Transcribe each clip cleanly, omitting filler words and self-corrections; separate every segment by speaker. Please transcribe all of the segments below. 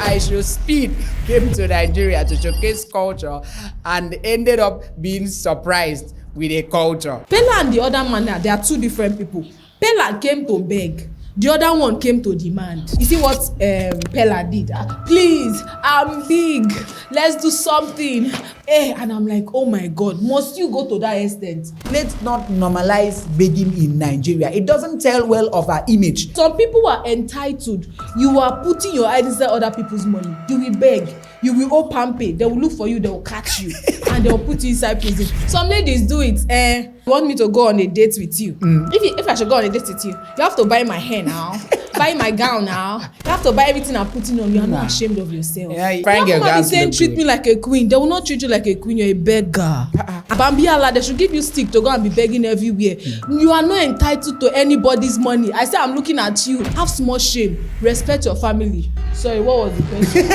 Speaker 1: IshowSpeed came to Nigeria to showcase culture and ended up being surprised with a culture.
Speaker 2: Peller and the other man, they are two different people. Peller came to beg. The other one came to demand. You see what Peller did? Please, I'm big. Let's do something. And I'm like, oh my God, must you go to that extent?
Speaker 1: Let's not normalize begging in Nigeria. It doesn't tell well of our image.
Speaker 2: Some people are entitled. You are putting your head inside other people's money. You will beg. You will owe pampe. They will look for you. They will catch you. And they will put you inside prison. Some ladies do it. You want me to go on a date with you? If I should go on a date with you, you have to buy my hair now. Buy my gown now. You have to buy everything I'm putting on. You are not ashamed of yourself.
Speaker 1: Yeah,
Speaker 2: you have to be saying treat me like a queen. They will not treat you like a queen. You're a beggar. Bambiala, they should give you stick to go and be begging everywhere. You are not entitled to anybody's money. I say I'm looking at you. Have small shame. Respect your family. Sorry, what was the question?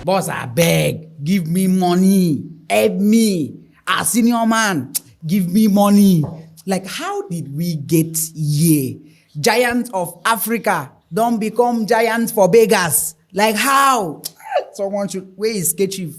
Speaker 1: Boss, I beg, give me money, help me. A senior man, give me money. Like, how did we get here? Giants of Africa don't become giants for beggars. Like, how? Someone should, where is Ketchief?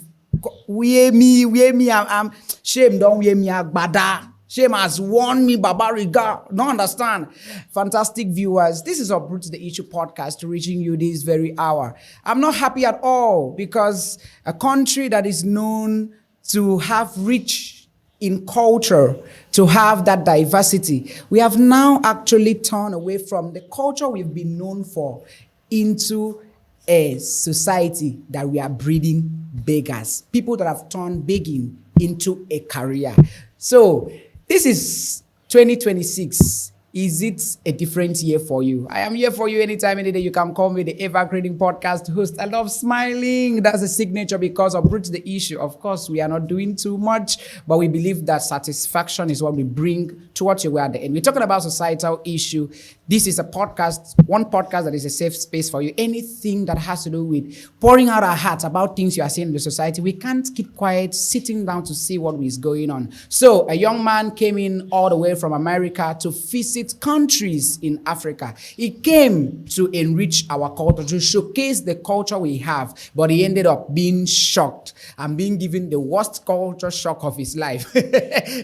Speaker 1: Wear me, I'm shame, don't wear me, Agbada. Shame has won me, Babariga. Don't understand. Fantastic viewers. This is Uproot the Issue podcast reaching you this very hour. I'm not happy at all because a country that is known to have rich in culture, to have that diversity, we have now actually turned away from the culture we've been known for into a society that we are breeding beggars, people that have turned begging into a career. So this is 2026. Is it a different year for you? I am here for you anytime, any day. You can call me the Evergreen podcast host. I love smiling. That's a signature because of Uproot the Issue. Of course, we are not doing too much, but we believe that satisfaction is what we bring towards you at the end. We're talking about societal issue. This is a podcast, one podcast that is a safe space for you. Anything that has to do with pouring out our hearts about things you are seeing in the society, we can't keep quiet, sitting down to see what is going on. So a young man came in all the way from America to visit countries in Africa. He came to enrich our culture, to showcase the culture we have, but he ended up being shocked and being given the worst culture shock of his life.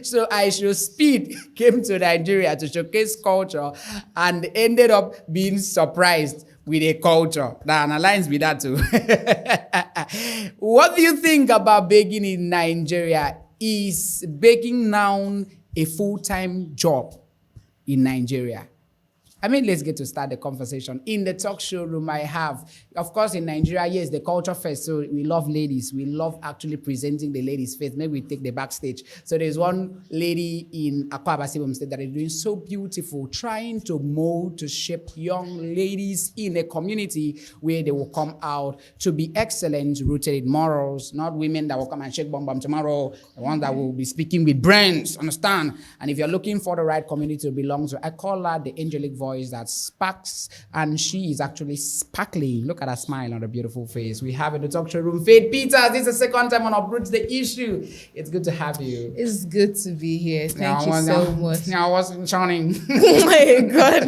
Speaker 1: So IshowSpeed came to Nigeria to showcase culture and ended up being surprised with a culture that aligns with that too. What do you think about begging in Nigeria? Is begging now a full-time job in Nigeria? I mean, let's get to start the conversation. In the talk show room I have, of course, in Nigeria, yes, the culture first. So we love ladies. We love actually presenting the ladies first. Maybe we take the backstage. So there's one lady in Akwa Ibom State that is doing so beautiful, trying to mold, to shape young ladies in a community where they will come out to be excellent, rooted in morals, not women that will come and shake bomb bomb tomorrow, the ones that will be speaking with brains, understand? And if you're looking for the right community to belong to, I call her the angelic voice that sparks, and she is actually sparkling. Look at her smile on her beautiful face. We have in the talk show room Faith Peters. This is the second time on Uproot the Issue. It's good to have you.
Speaker 2: It's good to be here. Thank you so much.
Speaker 1: Yeah, I wasn't shining.
Speaker 2: Oh my God.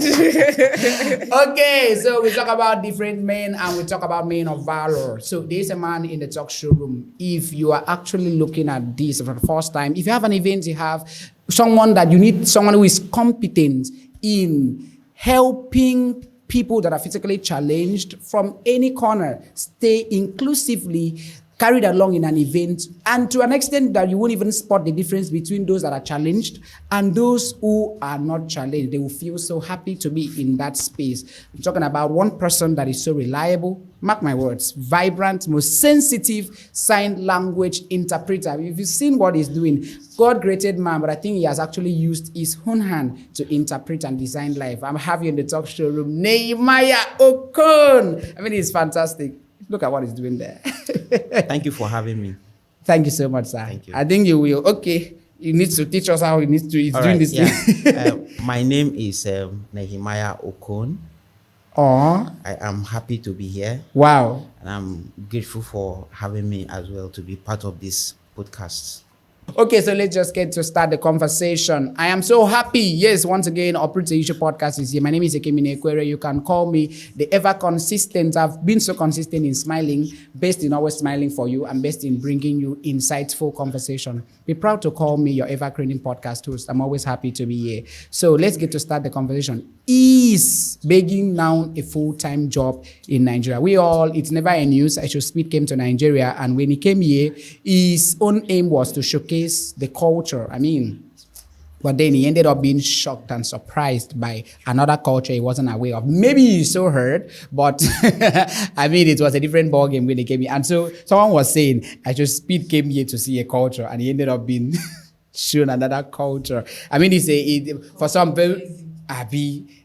Speaker 1: Okay, so we talk about different men and we talk about men of valor. So there's a man in the talk show room. If you are actually looking at this for the first time, if you have an event, you have someone that you need, someone who is competent in helping people that are physically challenged from any corner stay inclusively carried along in an event, and to an extent that you won't even spot the difference between those that are challenged and those who are not challenged. They will feel so happy to be in that space. I'm talking about one person that is so reliable, mark my words, vibrant, most sensitive sign language interpreter. If you've seen what he's doing, God created man, but I think he has actually used his own hand to interpret and design life. I'm having in the talk show room, Nehemiah Okon. I mean, it's fantastic. Look at what he's doing there.
Speaker 3: Thank you for having me.
Speaker 1: Thank you so much, sir.
Speaker 3: Thank you.
Speaker 1: I think you will. Okay. You need to teach us how he needs to. He's doing this thing.
Speaker 3: My name is Nehemiah Okon.
Speaker 1: Oh.
Speaker 3: I am happy to be here.
Speaker 1: Wow.
Speaker 3: And I'm grateful for having me as well to be part of this podcast.
Speaker 1: Okay, so let's just get to start the conversation. I am so happy. Yes, once again, Operate the Issue podcast is here. My name is Ekemine Ekwere. You can call me the ever consistent. I've been so consistent in smiling, best in always smiling for you, and best in bringing you insightful conversation. Be proud to call me your evergreen podcast host. I'm always happy to be here. So let's get to start the conversation. Is begging now a full-time job in Nigeria? It's never a news. IshowSpeed came to Nigeria, and when he came here, his own aim was to showcase the culture. But then he ended up being shocked and surprised by another culture he wasn't aware of. Maybe he so heard, but it was a different ballgame when he came here. And so someone was saying, IshowSpeed came here to see a culture, and he ended up being shown another culture. For some people,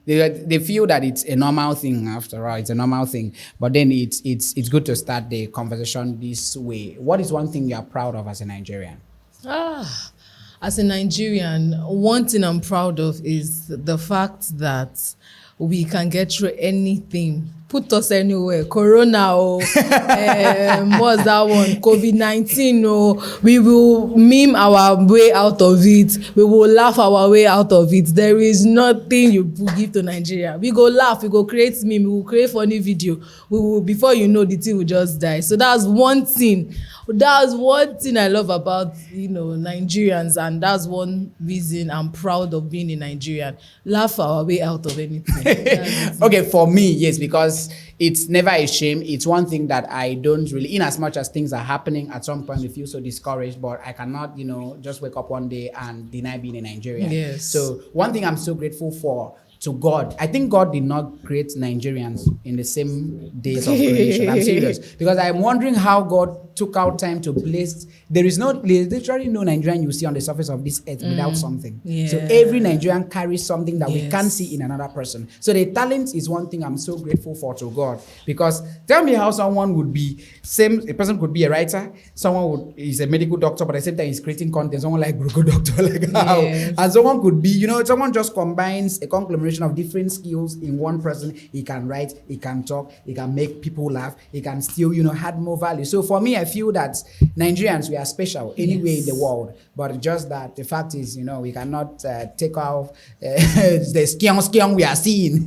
Speaker 1: they feel that it's a normal thing after all. It's a normal thing. But then it's good to start the conversation this way. What is one thing you are proud of as a Nigerian?
Speaker 2: As a Nigerian, one thing I'm proud of is the fact that we can get through anything. Put us anywhere. Corona, what's that one? COVID-19, we will meme our way out of it. We will laugh our way out of it. There is nothing you give to Nigeria. We go laugh, we go create meme, we will create funny video. We will, before you know, the thing will just die. So that's one thing. That's one thing I love about, Nigerians, and that's one reason I'm proud of being a Nigerian. Laugh our way out of anything.
Speaker 1: Okay, for me, yes, because it's never a shame. It's one thing that I don't really, in as much as things are happening, at some point we feel so discouraged, but I cannot, just wake up one day and deny being a Nigerian.
Speaker 2: Yes.
Speaker 1: So one thing I'm so grateful for, to God, I think God did not create Nigerians in the same days of creation. I'm serious. Because I'm wondering how God took out time to place. There's literally no Nigerian you see on the surface of this earth without something.
Speaker 2: Yeah.
Speaker 1: So every Nigerian carries something that we can't see in another person. So the talent is one thing I'm so grateful for to God. Because tell me how someone would be, a person could be a writer, someone is a medical doctor, but at the same time he's creating content, someone like Google Doctor, like how. And someone could be, someone just combines a conglomeration of different skills in one person. He can write, he can talk, he can make people laugh, he can still, add more value. So for me, I feel that Nigerians, we are special anywhere in the world. But just that the fact is, we cannot take off the skion we are seeing.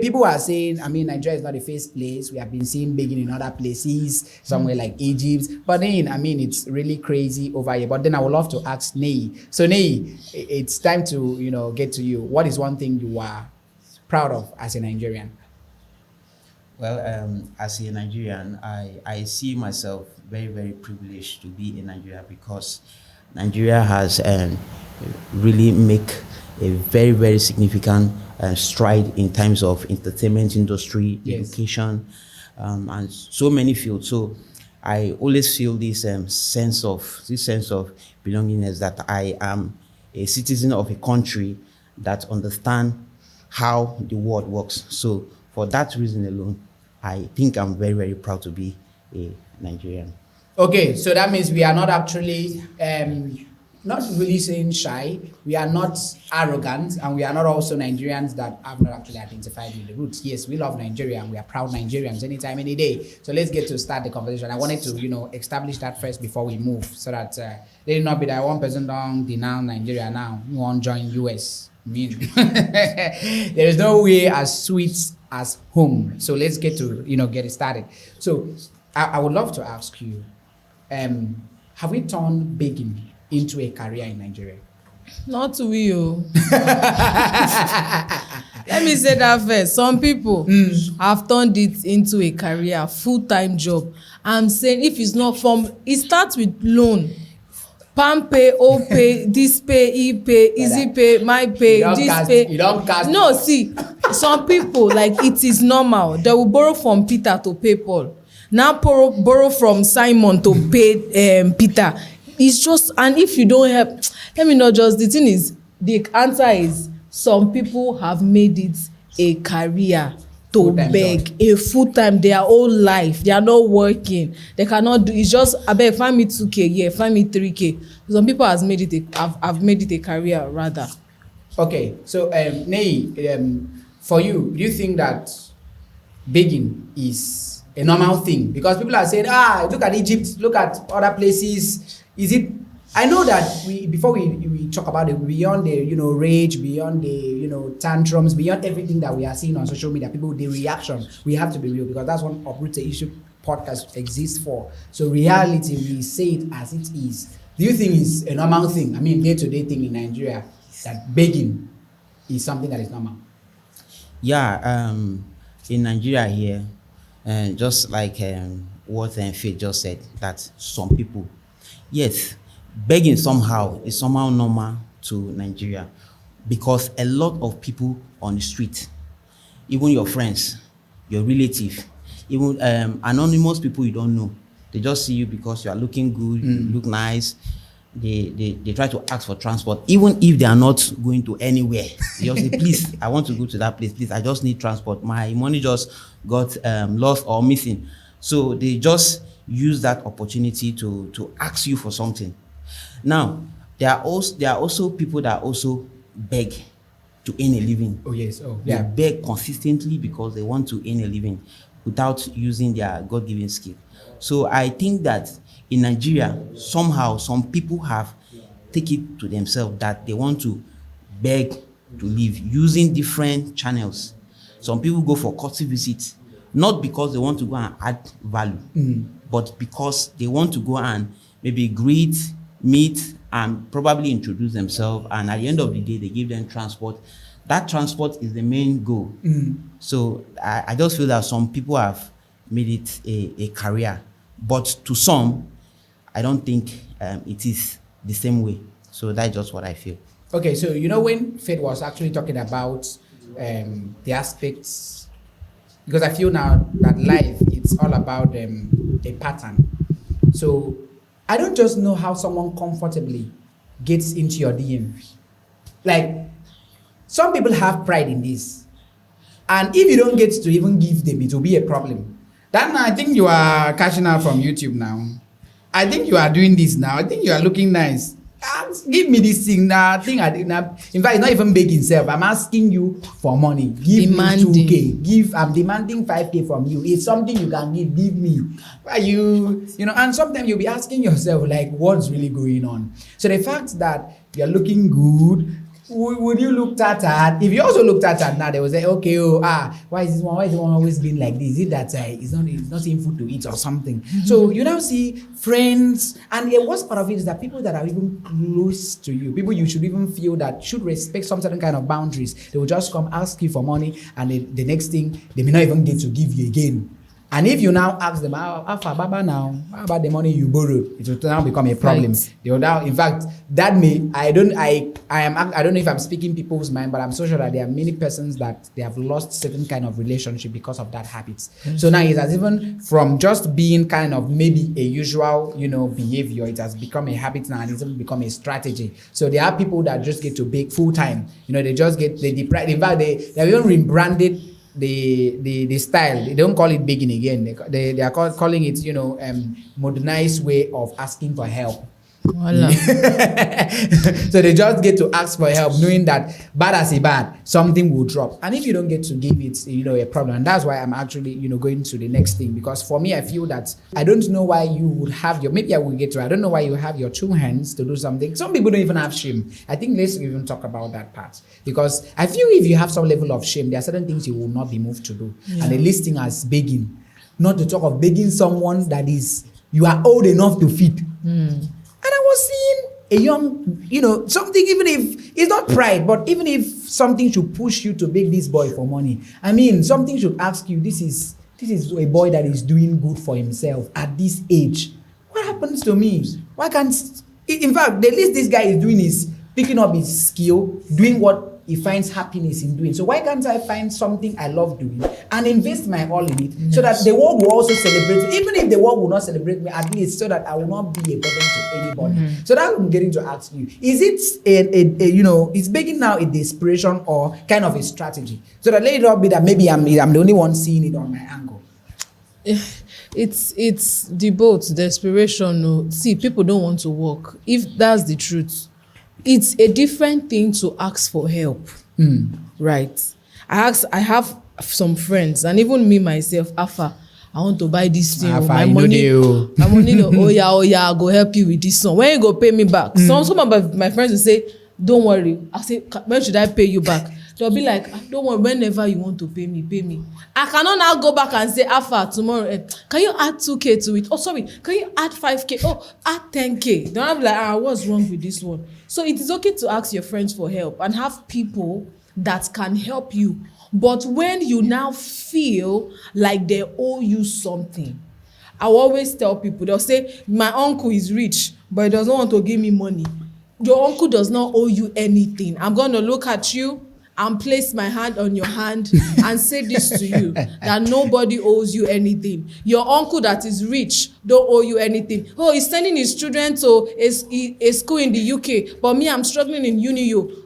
Speaker 1: People are saying, Nigeria is not the first place. We have been seeing begging in other places, somewhere like Egypt. But then, it's really crazy over here. But then I would love to ask Nei. So Nei, it's time to, get to you. What is one thing you are proud of as a Nigerian?
Speaker 3: Well, as a Nigerian, I see myself very, very privileged to be in Nigeria, because Nigeria has really make a very, very significant stride in terms of entertainment industry, education, and so many fields. So I always feel this sense of belongingness, that I am a citizen of a country that understand how the world works. So for that reason alone, I think I'm very, very proud to be a Nigerian.
Speaker 1: Okay, so that means we are not actually, not really saying shy, we are not arrogant, and we are not also Nigerians that have not actually identified with the roots. Yes, we love Nigeria, and we are proud Nigerians anytime, any day. So let's get to start the conversation. I wanted to, establish that first before we move, so that there will not be that one person don't denounce Nigeria now, you won't join US. There is no way as sweet as home. So let's get to, get it started. So I would love to ask you, have we turned begging into a career in Nigeria?
Speaker 2: Not we. Let me say that first. Some people have turned it into a career, full-time job. I'm saying if it's not it starts with loan. Palm pay, O pay, this pay, E pay, Easy pay, my pay, this pay.
Speaker 1: You don't cast.
Speaker 2: No, see, some people, like, it is normal. They will borrow from Peter to pay Paul. Now borrow from Simon to pay Peter. It's just, and if you don't help, the thing is, the answer is, some people have made it a career to full-time beg, job. A full-time, their whole life. They are not working. They cannot do, it's just, I beg, find me 2K, yeah, find me 3K. Some people have made it a career, rather.
Speaker 1: Okay, so, Nei, for you, do you think that begging is a normal thing? Because people are saying, look at Egypt, look at other places. Is it I know that before we talk about it, beyond the rage, beyond the tantrums, beyond everything that we are seeing on social media, people, the reaction, we have to be real, because that's what Uproot the Issue podcast exists for. So reality, we say it as it is. Do you think it's a normal thing? I mean, day-to-day thing in Nigeria, that begging is something that is normal?
Speaker 3: Yeah, in Nigeria here, just like what Faith just said, that some people, yes, begging somehow is somehow normal to Nigeria, because a lot of people on the street, even your friends, your relative, even anonymous people you don't know, they just see you because you are looking good, you look nice. They try to ask for transport, even if they are not going to anywhere. They just say, please, I want to go to that place, please, I just need transport, my money just got lost or missing. So they just use that opportunity to ask you for something. Now, there are also people that also beg to earn a living.
Speaker 1: Oh yes,
Speaker 3: They beg consistently because they want to earn a living without using their God-given skill. So I think that in Nigeria, somehow some people have taken it to themselves that they want to beg to live using different channels. Some people go for courtesy visits, not because they want to go and add value, but because they want to go and maybe greet, meet, and probably introduce themselves. And at the end of the day, they give them transport. That transport is the main goal. So I just feel that some people have made it a career, but to some, I don't think it is the same way. So that's just what I feel.
Speaker 1: Okay, so when Faith was actually talking about the aspects, because I feel now that life, it's all about a pattern. So I don't just know how someone comfortably gets into your DM. Like, some people have pride in this, and if you don't get to even give them, it will be a problem. Then I think you are cashing out from YouTube now. I think you are doing this now. I think you are looking nice. Give me this thing now. In fact, it's not even begging self. I'm asking you for money. Give
Speaker 2: Demanding.
Speaker 1: me 2K. I'm demanding 5K from you. It's something you can give me. Why and sometimes you'll be asking yourself, like, what's really going on? So the fact that you're looking good, would you look tattered? If you also look tattered now, they will say, okay, why is this one always been like this? Is it that it's not seeing food to eat or something? So you now see friends, and the worst part of it is that people that are even close to you, people you should even feel that should respect some certain kind of boundaries, they will just come ask you for money, and the next thing, they may not even get to give you again. And if you now ask them, how about the money you borrowed? It will now become a problem.
Speaker 2: Right.
Speaker 1: They will now, in fact, that may, I don't know if I'm speaking people's mind, but I'm so sure that there are many persons that they have lost certain kind of relationship because of that habit. Mm-hmm. So now it has even from just being kind of maybe a usual, behavior, it has become a habit now, and it's even become a strategy. So there are people that just get to bake full time. They just get, in fact, they have even rebranded the style. They don't call it begging again. They are calling it modernized way of asking for help.
Speaker 2: Voila.
Speaker 1: So they just get to ask for help, knowing that bad as a bad, something will drop. And if you don't get to give it, a problem. And that's why I'm actually, going to the next thing. Because for me, I feel that I don't know why you would have maybe I will get to it. I don't know why you have your two hands to do something. Some people don't even have shame. I think let's even talk about that part. Because I feel if you have some level of shame, there are certain things you will not be moved to do. Yeah. And the listing as begging, not to talk of begging someone that you are old enough to feed. And I was seeing a young, something, even if it's not pride, but even if something should push you to beg this boy for money, I mean, something should ask you, this is a boy that is doing good for himself at this age. What happens to me? Why can't, in fact, the least this guy is doing is picking up his skill, doing what he finds happiness in doing. So why can't I find something I love doing and invest my all in it, so that the world will also celebrate it? Even if the world will not celebrate me, at least so that I will not be a burden to anybody. So that's what I'm getting to ask you. Is it is begging now a desperation or kind of a strategy? So that let it not be that maybe I'm the only one seeing it on my angle.
Speaker 2: It's the both desperation. No, see, people don't want to work. If that's the truth, it's a different thing to ask for help, right? I have some friends, and even me myself, Afa, I want to buy this thing.
Speaker 1: My money,
Speaker 2: oh yeah, I go help you with this one. When you go pay me back? Some of my friends will say, don't worry. I say, when should I pay you back? They'll be like, don't worry, whenever you want to pay me, pay me. I cannot now go back and say, Alpha, tomorrow, can you add 2K to it? Oh, sorry, can you add 5K? Oh, add 10K. Don't have like, what's wrong with this one? So it is okay to ask your friends for help and have people that can help you. But when you now feel like they owe you something, I will always tell people, they'll say, my uncle is rich, but he doesn't want to give me money. Your uncle does not owe you anything. I'm going to look at you and place my hand on your hand and say this to you, that nobody owes you anything. Your uncle that is rich don't owe you anything. Oh, he's sending his children to a school in the UK, but me, I'm struggling in UNIO.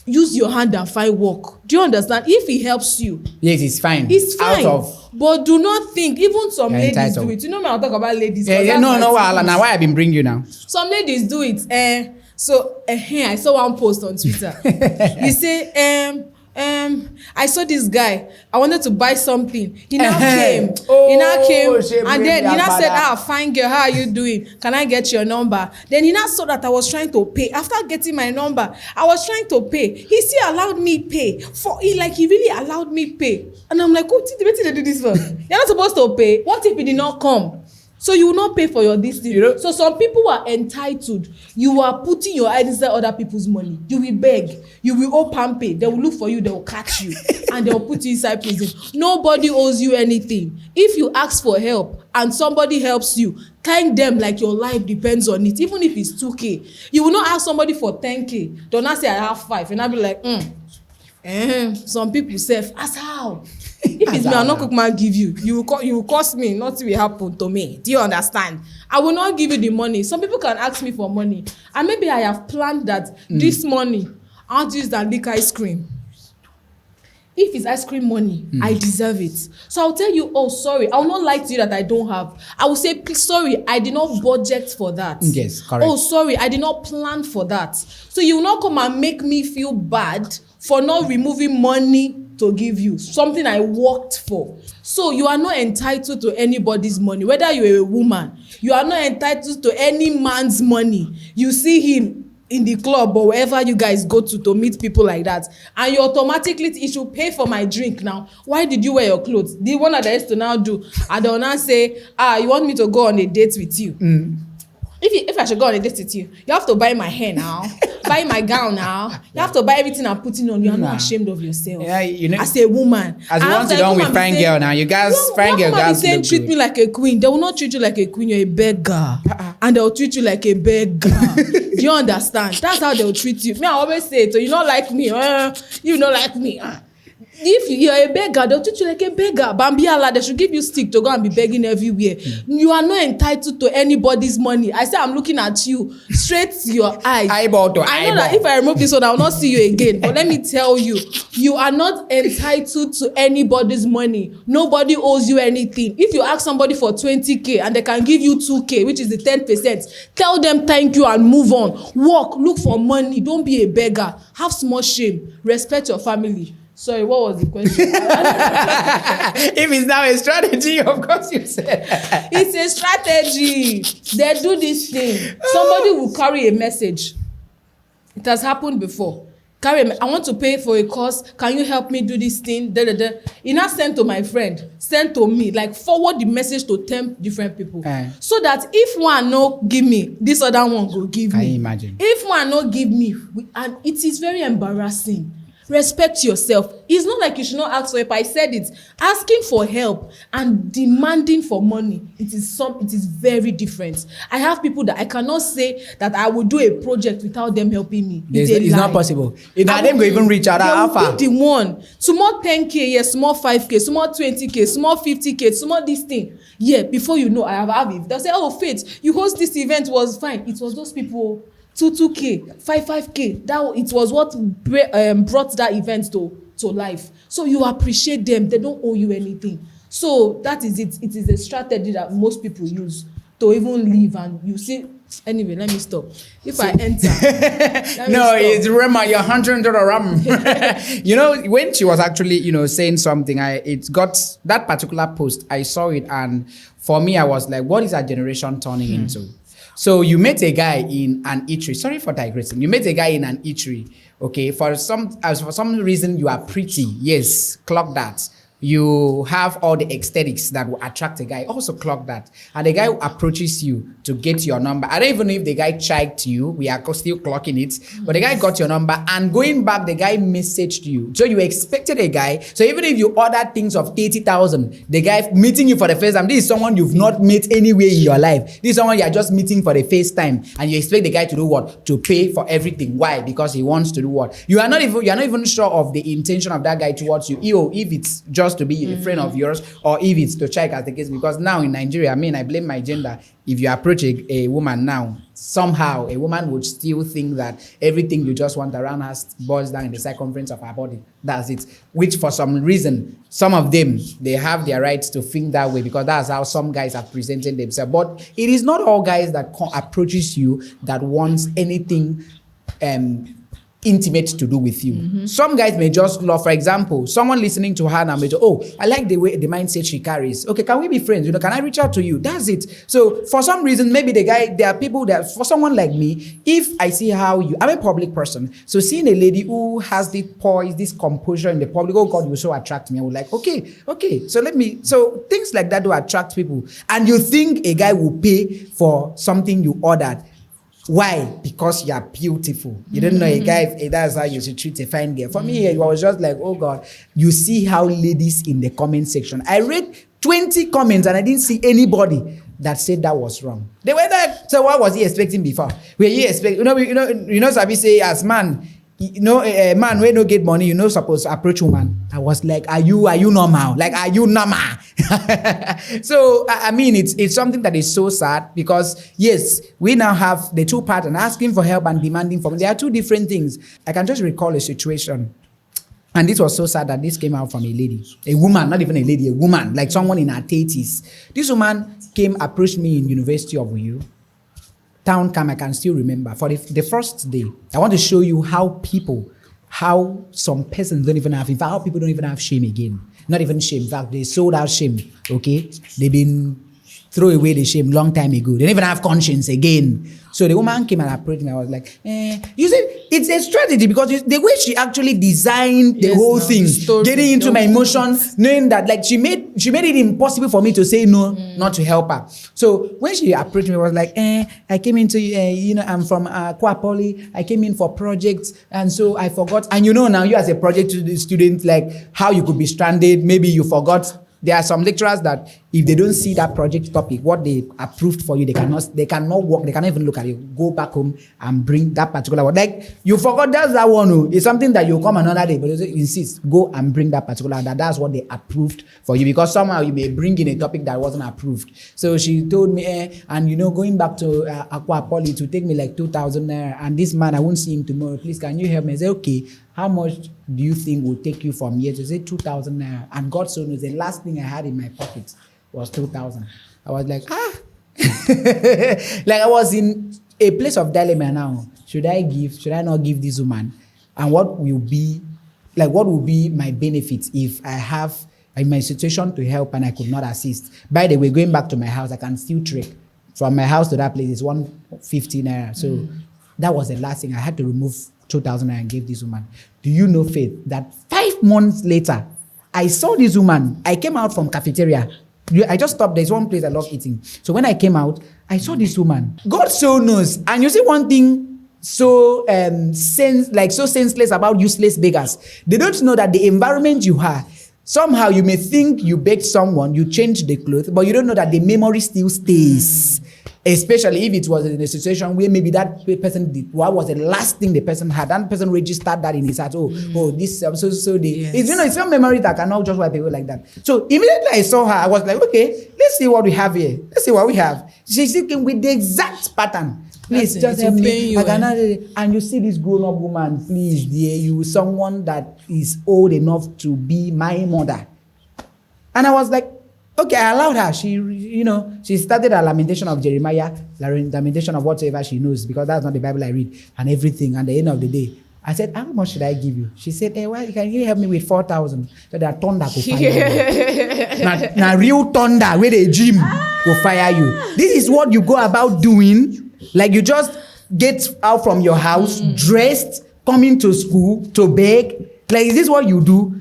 Speaker 2: Use your hand and find work. Do you understand? If he helps you,
Speaker 1: yes, it's fine.
Speaker 2: It's fine. But do not think, even some ladies
Speaker 1: entitled.
Speaker 2: do it. You know me, I'll talk about ladies.
Speaker 1: No, now why I've been bringing you now?
Speaker 2: Some ladies do it. So I saw one post on Twitter. He say, I saw this guy. I wanted to buy something. He now came. And then he now said, fine girl, how are you doing? Can I get your number? Then he now saw that I was trying to pay. After getting my number, I was trying to pay. He still allowed me pay. He really allowed me pay. And I'm like, oh, wait till they do this for? You're not supposed to pay. What if he did not come? So you will not pay for your this thing. So some people are entitled. You are putting your head inside other people's money. You will beg. You will owe pampe. They will look for you. They will catch you. And they will put you inside prison. Nobody owes you anything. If you ask for help and somebody helps you, thank them like your life depends on it. Even if it's 2K. You will not ask somebody for 10K. Don't not say I have 5. And I'll be like, some people say, ask how? If it's me, I'll not cook man give you. You will cost me. Nothing will happen to me. Do you understand? I will not give you the money. Some people can ask me for money. And maybe I have planned that this money, I want to use that lick ice cream. If it's ice cream money, I deserve it. So I'll tell you, oh, sorry. I will not lie to you that I don't have. I will say, please, sorry, I did not budget for that.
Speaker 1: Yes, correct.
Speaker 2: Oh, sorry, I did not plan for that. So you will not come and make me feel bad for not removing money to give you something I worked for. So you are not entitled to anybody's money. Whether you're a woman, you are not entitled to any man's money. You see him in the club or wherever you guys go to meet people like that, and you automatically, it should pay for my drink now. Why did you wear your clothes? The one that I used to now do, and they'll now say, you want me to go on a date with you? If I should go on a date with you, you have to buy my hair now, buy my gown now. You have to buy everything I'm putting on. You are not ashamed of yourself.
Speaker 1: Yeah, you know,
Speaker 2: as a woman.
Speaker 1: As once you're done with fine girl now, you guys, fine girl guys look
Speaker 2: treat me like a queen. They will not treat you like a queen. You're a beggar. And they'll treat you like a beggar. Do you understand? That's how they'll treat you. Me, I always say it. So you don't like me. You don't like me. If you're a beggar, they'll treat you like a beggar. Bambiala, they should give you stick to go and be begging everywhere. You are not entitled to anybody's money. I say I'm looking at you straight to your eyes.
Speaker 1: Eyeball to
Speaker 2: I
Speaker 1: eyeball.
Speaker 2: know that if I remove this one, I will not see you again. But let me tell you, you are not entitled to anybody's money. Nobody owes you anything. If you ask somebody for 20K and they can give you 2K, which is the 10%, tell them thank you and move on. Work, look for money. Don't be a beggar. Have small shame. Respect your family. Sorry, what was the question?
Speaker 1: If it's now a strategy, of course you said.
Speaker 2: It's a strategy. They do this thing. Somebody will carry a message. It has happened before. I want to pay for a course. Can you help me do this thing? He now sent to my friend, sent to me, like forward the message to 10 different people. So that if one no give me, this other one go give me.
Speaker 1: I imagine.
Speaker 2: If one no give me, and it is very embarrassing. Respect yourself. It's not like you should not ask for help. I said it. Asking for help and demanding for money, it is very different. I have people that I cannot say that I will do a project without them helping me.
Speaker 1: It's not possible. If them go even reach out
Speaker 2: alpha. Be the one. Small 10K, yes, small 5K, small 20K, small 50K, small this thing. Yeah, before you know, I have it. They'll say, oh, Faith, you host this event was fine. It was those people 2K, 5K. That it was what brought that event to life. So you appreciate them. They don't owe you anything. So that is it. It is a strategy that most people use to even live. And you see, Anyway, let me stop. If I enter, let me
Speaker 1: No,
Speaker 2: stop.
Speaker 1: it's Rema, you're 100 ram. You know, when she was actually, saying something, it got that particular post, I saw it, and for me, I was like, what is our generation turning into? So you met a guy in an eatery. Sorry for digressing. You met a guy in an eatery. Okay, for some reason you are pretty. Yes, clock that. You have all the aesthetics that will attract a guy. Also clock that. And the guy approaches you to get your number. I don't even know if the guy checked you. We are still clocking it. But the guy got your number, and going back, the guy messaged you. So you expected a guy. So even if you ordered things of 30,000, the guy meeting you for the first time, this is someone you've not met anywhere in your life. This is someone you are just meeting for the first time. And you expect the guy to do what? To pay for everything. Why? Because he wants to do what? You are not even sure of the intention of that guy towards you. If it's just to be a friend of yours, or if it's to check as the case. Because now in Nigeria, I blame my gender. If you approach a woman now, somehow a woman would still think that everything you just want around her boils down in the circumference of her body. That's it. Which for some reason, some of them, they have their rights to think that way, because that's how some guys have presented themselves. But it is not all guys that approaches you that wants anything intimate to do with you. Some guys may just love, for example, someone listening to her now may just, I like the mindset she carries. Okay, can we be friends? Can I reach out to you? That's it. So for some reason, maybe there are people that, for someone like me, if I see how I'm a public person, so seeing a lady who has this poise, this composure in the public, oh God, you so attract me. I would like, okay. So things like that do attract people. And you think a guy will pay for something you ordered. Why? Because you are beautiful. You don't know a guy, if that's how you should treat a fine girl. For me, I was just like, oh God, you see how ladies in the comment section. I read 20 comments and I didn't see anybody that said that was wrong. They were like, so what was he expecting before? Were you expecting, Sabi say, as man, a man when no get money, supposed to approach woman. I was like, are you normal? Like, are you normal? So, it's something that is so sad, because yes, we now have the two patterns, asking for help and demanding for me. There are two different things. I can just recall a situation. And this was so sad that this came out from a lady, a woman, not even a lady, a woman, like someone in her 30s. This woman approached me in University of Uyu. Town camp, I can still remember. For the first day, I want to show you how some persons don't even have, in fact, how people don't even have shame again. Not even shame. In fact, they sold out shame, okay? They've been throw away the shame long time ago. They don't even have conscience again. So the woman came and approached me. I was like, you see, it's a strategy, because the way she actually designed the whole thing, getting into my emotions, knowing that like she made it impossible for me to say no, not to help her. So when she approached me, I was like, I came into, I'm from Kwa Poly. I came in for projects, and so I forgot. And now you as a project student, like how you could be stranded. Maybe you forgot. There are some lecturers that if they don't see that project topic, what they approved for you, they cannot work, they cannot even look at it. Go back home and bring that particular one. Like, you forgot that's that one. It's something that you come another day, but they insist, go and bring that particular, that's what they approved for you, because somehow you may bring in a topic that wasn't approved. So she told me, and going back to Aqua Poly, to take me like 2,000 naira, and this man, I won't see him tomorrow. Please, can you help me? I say, okay, how much do you think will take you from here? To say 2,000 naira. And God so knows, the last thing I had in my pocket was 2,000. I was like, like I was in a place of dilemma now. Should I not give this woman? And what will be my benefit if I have in my situation to help and I could not assist? By the way, going back to my house, I can still trek. From my house to that place is 150 naira. So that was the last thing. I had to remove 2,000 naira and give this woman. Do you know, Faith, that 5 months later, I saw this woman. I came out from cafeteria. I just stopped. There's one place I love eating. So when I came out, I saw this woman. God so knows. And you see one thing so senseless about useless beggars. They don't know that the environment you are, somehow you may think you begged someone, you changed the clothes, but you don't know that the memory still stays. Especially if it was in a situation where maybe that person did, what was the last thing the person had? That person registered that in his heart. This, it's some memory that cannot just wipe away like that. So immediately I saw her, I was like, okay, let's see what we have here. Let's see what we have. She's sitting with the exact pattern. Please just help me. And you see this grown-up woman, please, dear, you someone that is old enough to be my mother. And I was like, Okay, I allowed her. She started a lamentation of Jeremiah, lamentation of whatever she knows, because that's not the Bible I read, and everything. And at the end of the day, I said, how much should I give you? She said, well, you can really help me with 4,000. So that thunder could fire you. Now real thunder where the gym go fire you. This is what you go about doing. Like you just get out from your house, dressed, coming to school to beg. Like, is this what you do?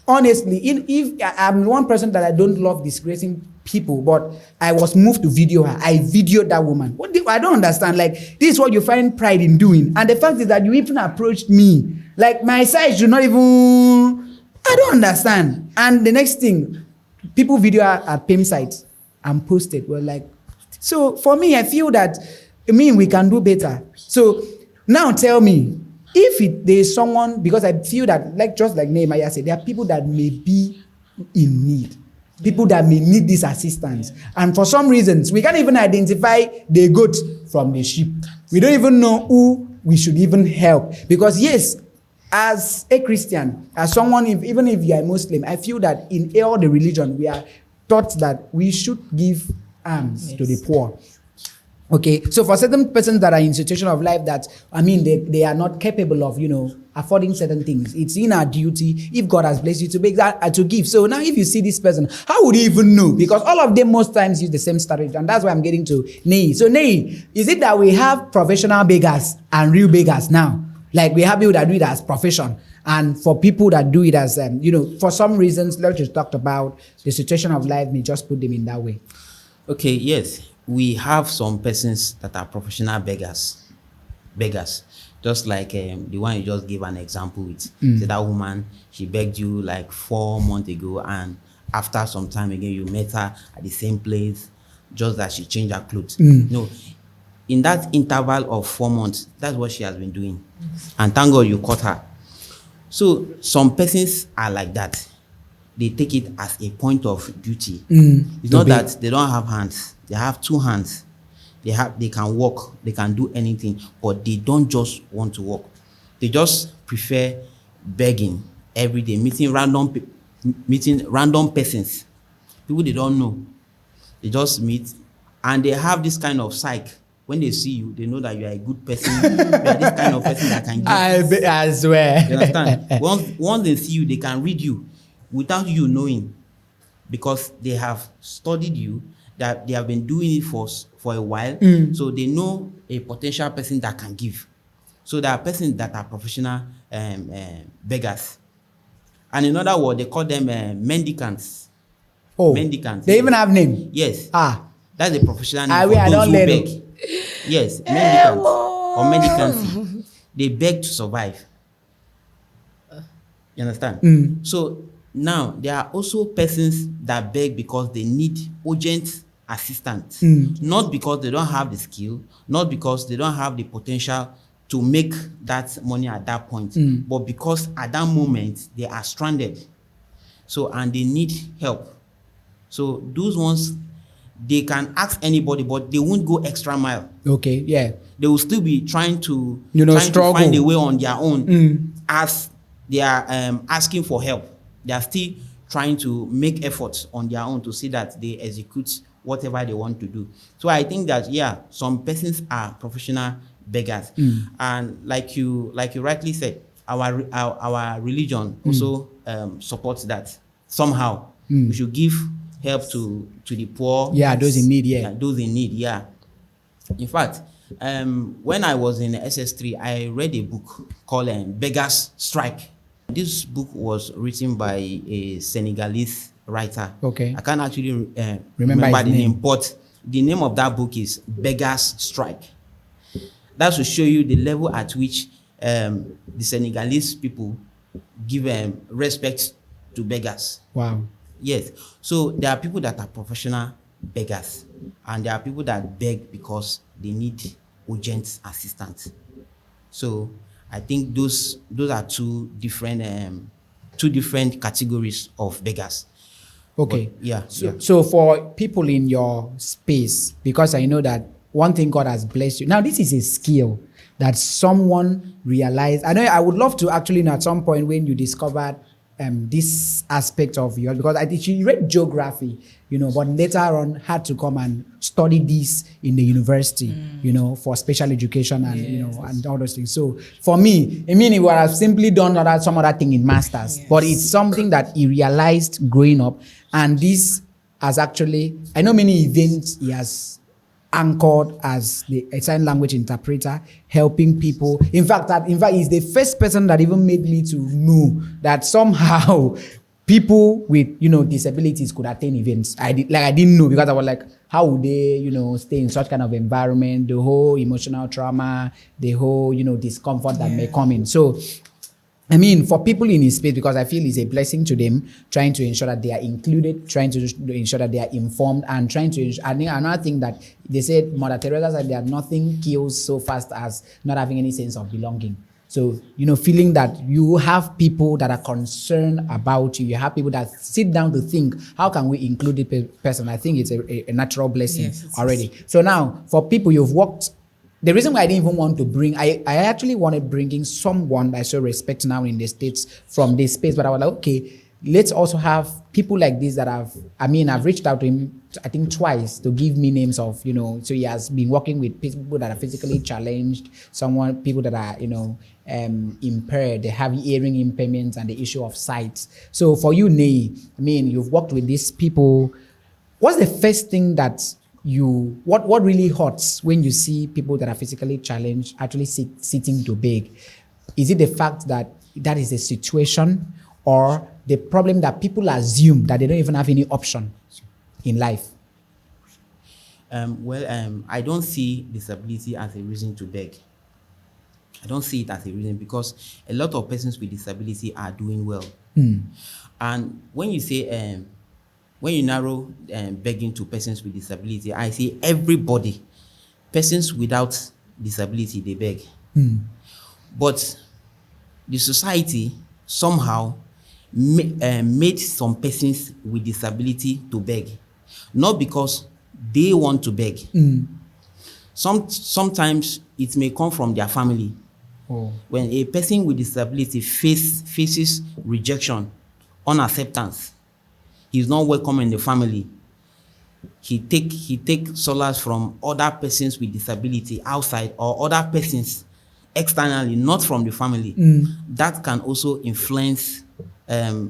Speaker 1: Honestly, if I'm one person that I don't love disgracing people, but I was moved to video her. I videoed that woman. I don't understand. Like, this is what you find pride in doing. And the fact is that you even approached me. Like, my size should not even... I don't understand. And the next thing, people video her at PIM sites and post it. Well, like... So, for me, I feel that, we can do better. So, now tell me, if there's someone, because I feel that, like just like Nehemiah said, there are people that may be in need. People that may need this assistance. And for some reasons, we can't even identify the goat from the sheep. We don't even know who we should even help. Because yes, as a Christian, as someone, even if you are a Muslim, I feel that in all the religion, we are taught that we should give alms to the poor. Okay, so for certain persons that are in situation of life that, they are not capable of, affording certain things, it's in our duty, if God has blessed you, to make that, to give. So now if you see this person, how would you even know? Because all of them most times use the same strategy, and that's why I'm getting to Nei. So Nei, is it that we have professional beggars and real beggars now? Like we have people that do it as profession, and for people that do it as, for some reasons, like you talked about, the situation of life may just put them in that way.
Speaker 3: Okay, yes. We have some persons that are professional beggars, just like the one you just gave an example with. So that woman, she begged you like 4 months ago, and after some time again, you met her at the same place, just that she changed her clothes. No, in that interval of 4 months, that's what she has been doing. And thank God you caught her. So some persons are like that. They take it as a point of duty. It's not that they don't have hands. They have 2 hands. They can walk. They can do anything. But they don't just want to walk. They just prefer begging every day, meeting random persons, people they don't know. They just meet, and they have this kind of psych. When they see you, they know that you are a good person. You are this kind of person that can give.
Speaker 1: I swear.
Speaker 3: You understand? Once they see you, they can read you without you knowing, because they have studied you, that they have been doing it for a while. So they know a potential person that can give. So there are persons that are professional beggars. And in other words, they call them mendicants.
Speaker 1: Oh,
Speaker 3: mendicants.
Speaker 1: They even have name?
Speaker 3: Yes.
Speaker 1: That's
Speaker 3: a professional name for those who beg. Yes, mendicants or mendicancy. They beg to survive. You understand? So now there are also persons that beg because they need urgent assistance. Not because they don't have the skill, not because they don't have the potential to make that money at that point, but because at that moment they are stranded. So, and they need help. So those ones, they can ask anybody, but they won't go extra mile.
Speaker 1: Okay, yeah.
Speaker 3: They will still be trying to,
Speaker 1: struggle.
Speaker 3: To find a way on their own as they are asking for help. They are still trying to make efforts on their own to see that they execute whatever they want to do. So I think that, yeah, some persons are professional beggars. And like you rightly said, our religion also supports that somehow. We should give help to the poor.
Speaker 1: Yeah, those in need, yeah.
Speaker 3: Those in need, yeah. In fact, when I was in SS3, I read a book called Beggars Strike. This book was written by a Senegalese writer. Okay. I can't actually remember the name, but the name of that book is Beggars Strike. That will show you the level at which the Senegalese people give respect to beggars.
Speaker 1: Wow.
Speaker 3: Yes. So there are people that are professional beggars, and there are people that beg because they need urgent assistance. So I think those are two different categories of beggars.
Speaker 1: Okay.
Speaker 3: But, yeah.
Speaker 1: So for people in your space, because I know that one thing God has blessed you. Now, this is a skill that someone realized. I know I would love to actually know at some point when you discovered this aspect of yours, because I think she read geography, but later on had to come and study this in the university, for special education and and all those things. So for me, I mean, he would have simply done some other thing in masters, but it's something that he realized growing up, and this has actually, I know many events he has anchored as a sign language interpreter, helping people. In fact, he's the first person that even made me to know that somehow people with disabilities could attend events. I didn't know, because I was like, how would they stay in such kind of environment? The whole emotional trauma, the whole discomfort that may come in. So I mean, for people in his space, because I feel it's a blessing to them, trying to ensure that they are included, trying to ensure that they are informed, and trying to ensure. I think another thing that they said, Mother Teresa said that nothing kills so fast as not having any sense of belonging. So, feeling that you have people that are concerned about you, you have people that sit down to think, how can we include the person? I think it's a natural blessing already. So now, for people you've worked. The reason why I didn't even want to bring, I actually wanted bringing someone that I so respect now in the States from this space, but I was like, okay, let's also have people like this that I've reached out to him, I think twice, to give me names of, so he has been working with people that are physically challenged, people that are, impaired, they have hearing impairments and the issue of sight. So for you, Nei, you've worked with these people. What's the first thing that what really hurts when you see people that are physically challenged actually sitting to beg? Is it the fact that is the situation, or the problem that people assume that they don't even have any option in life?
Speaker 3: I don't see disability as a reason to beg. I don't see it as a reason, because a lot of persons with disability are doing well. And when you say when you narrow begging to persons with disability, I say everybody. Persons without disability, they beg. But the society somehow made some persons with disability to beg, not because they want to beg. Sometimes it may come from their family. When a person with disability faces rejection, unacceptance, he's not welcome in the family, he take solace from other persons with disability outside, or other persons externally, not from the family. That can also influence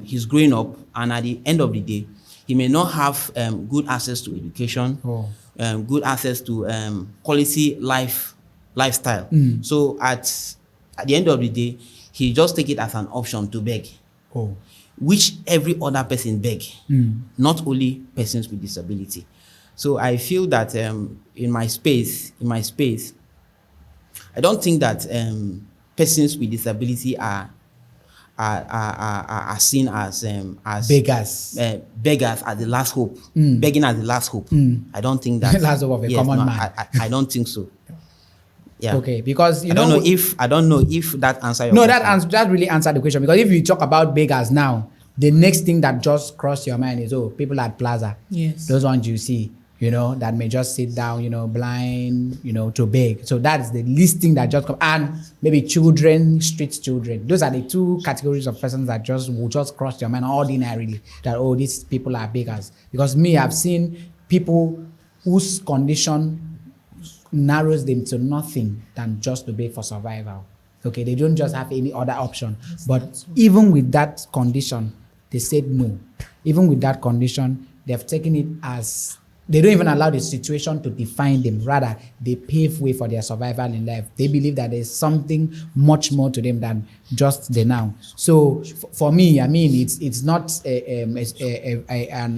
Speaker 3: his growing up, and at the end of the day, he may not have good access to education, good access to quality lifestyle. So at the end of the day, he just take it as an option to beg. Which every other person beg, not only persons with disability. So I feel that in my space, I don't think that persons with disability are seen as
Speaker 1: beggars.
Speaker 3: Beggars as the last hope. Begging as the last hope. I don't think that.
Speaker 1: Last hope of a common man.
Speaker 3: I don't think so. Yeah.
Speaker 1: Okay, because
Speaker 3: I don't know if that answer your question.
Speaker 1: That really answered the question, because if you talk about beggars now, the next thing that just crossed your mind is, people at Plaza.
Speaker 2: Yes.
Speaker 1: Those ones you see, that may just sit down, blind, to beg. So that's the least thing that just comes. And maybe street children. Those are the two categories of persons that will just cross your mind ordinarily, that, these people are beggars. Because I've seen people whose condition narrows them to nothing than just to beg for survival. Okay, they don't just have any other option. But even with that condition, they said no. Even with that condition, they've taken it as, they don't even allow the situation to define them. Rather, they pave way for their survival in life. They believe that there's something much more to them than just the now. So for me, it's not an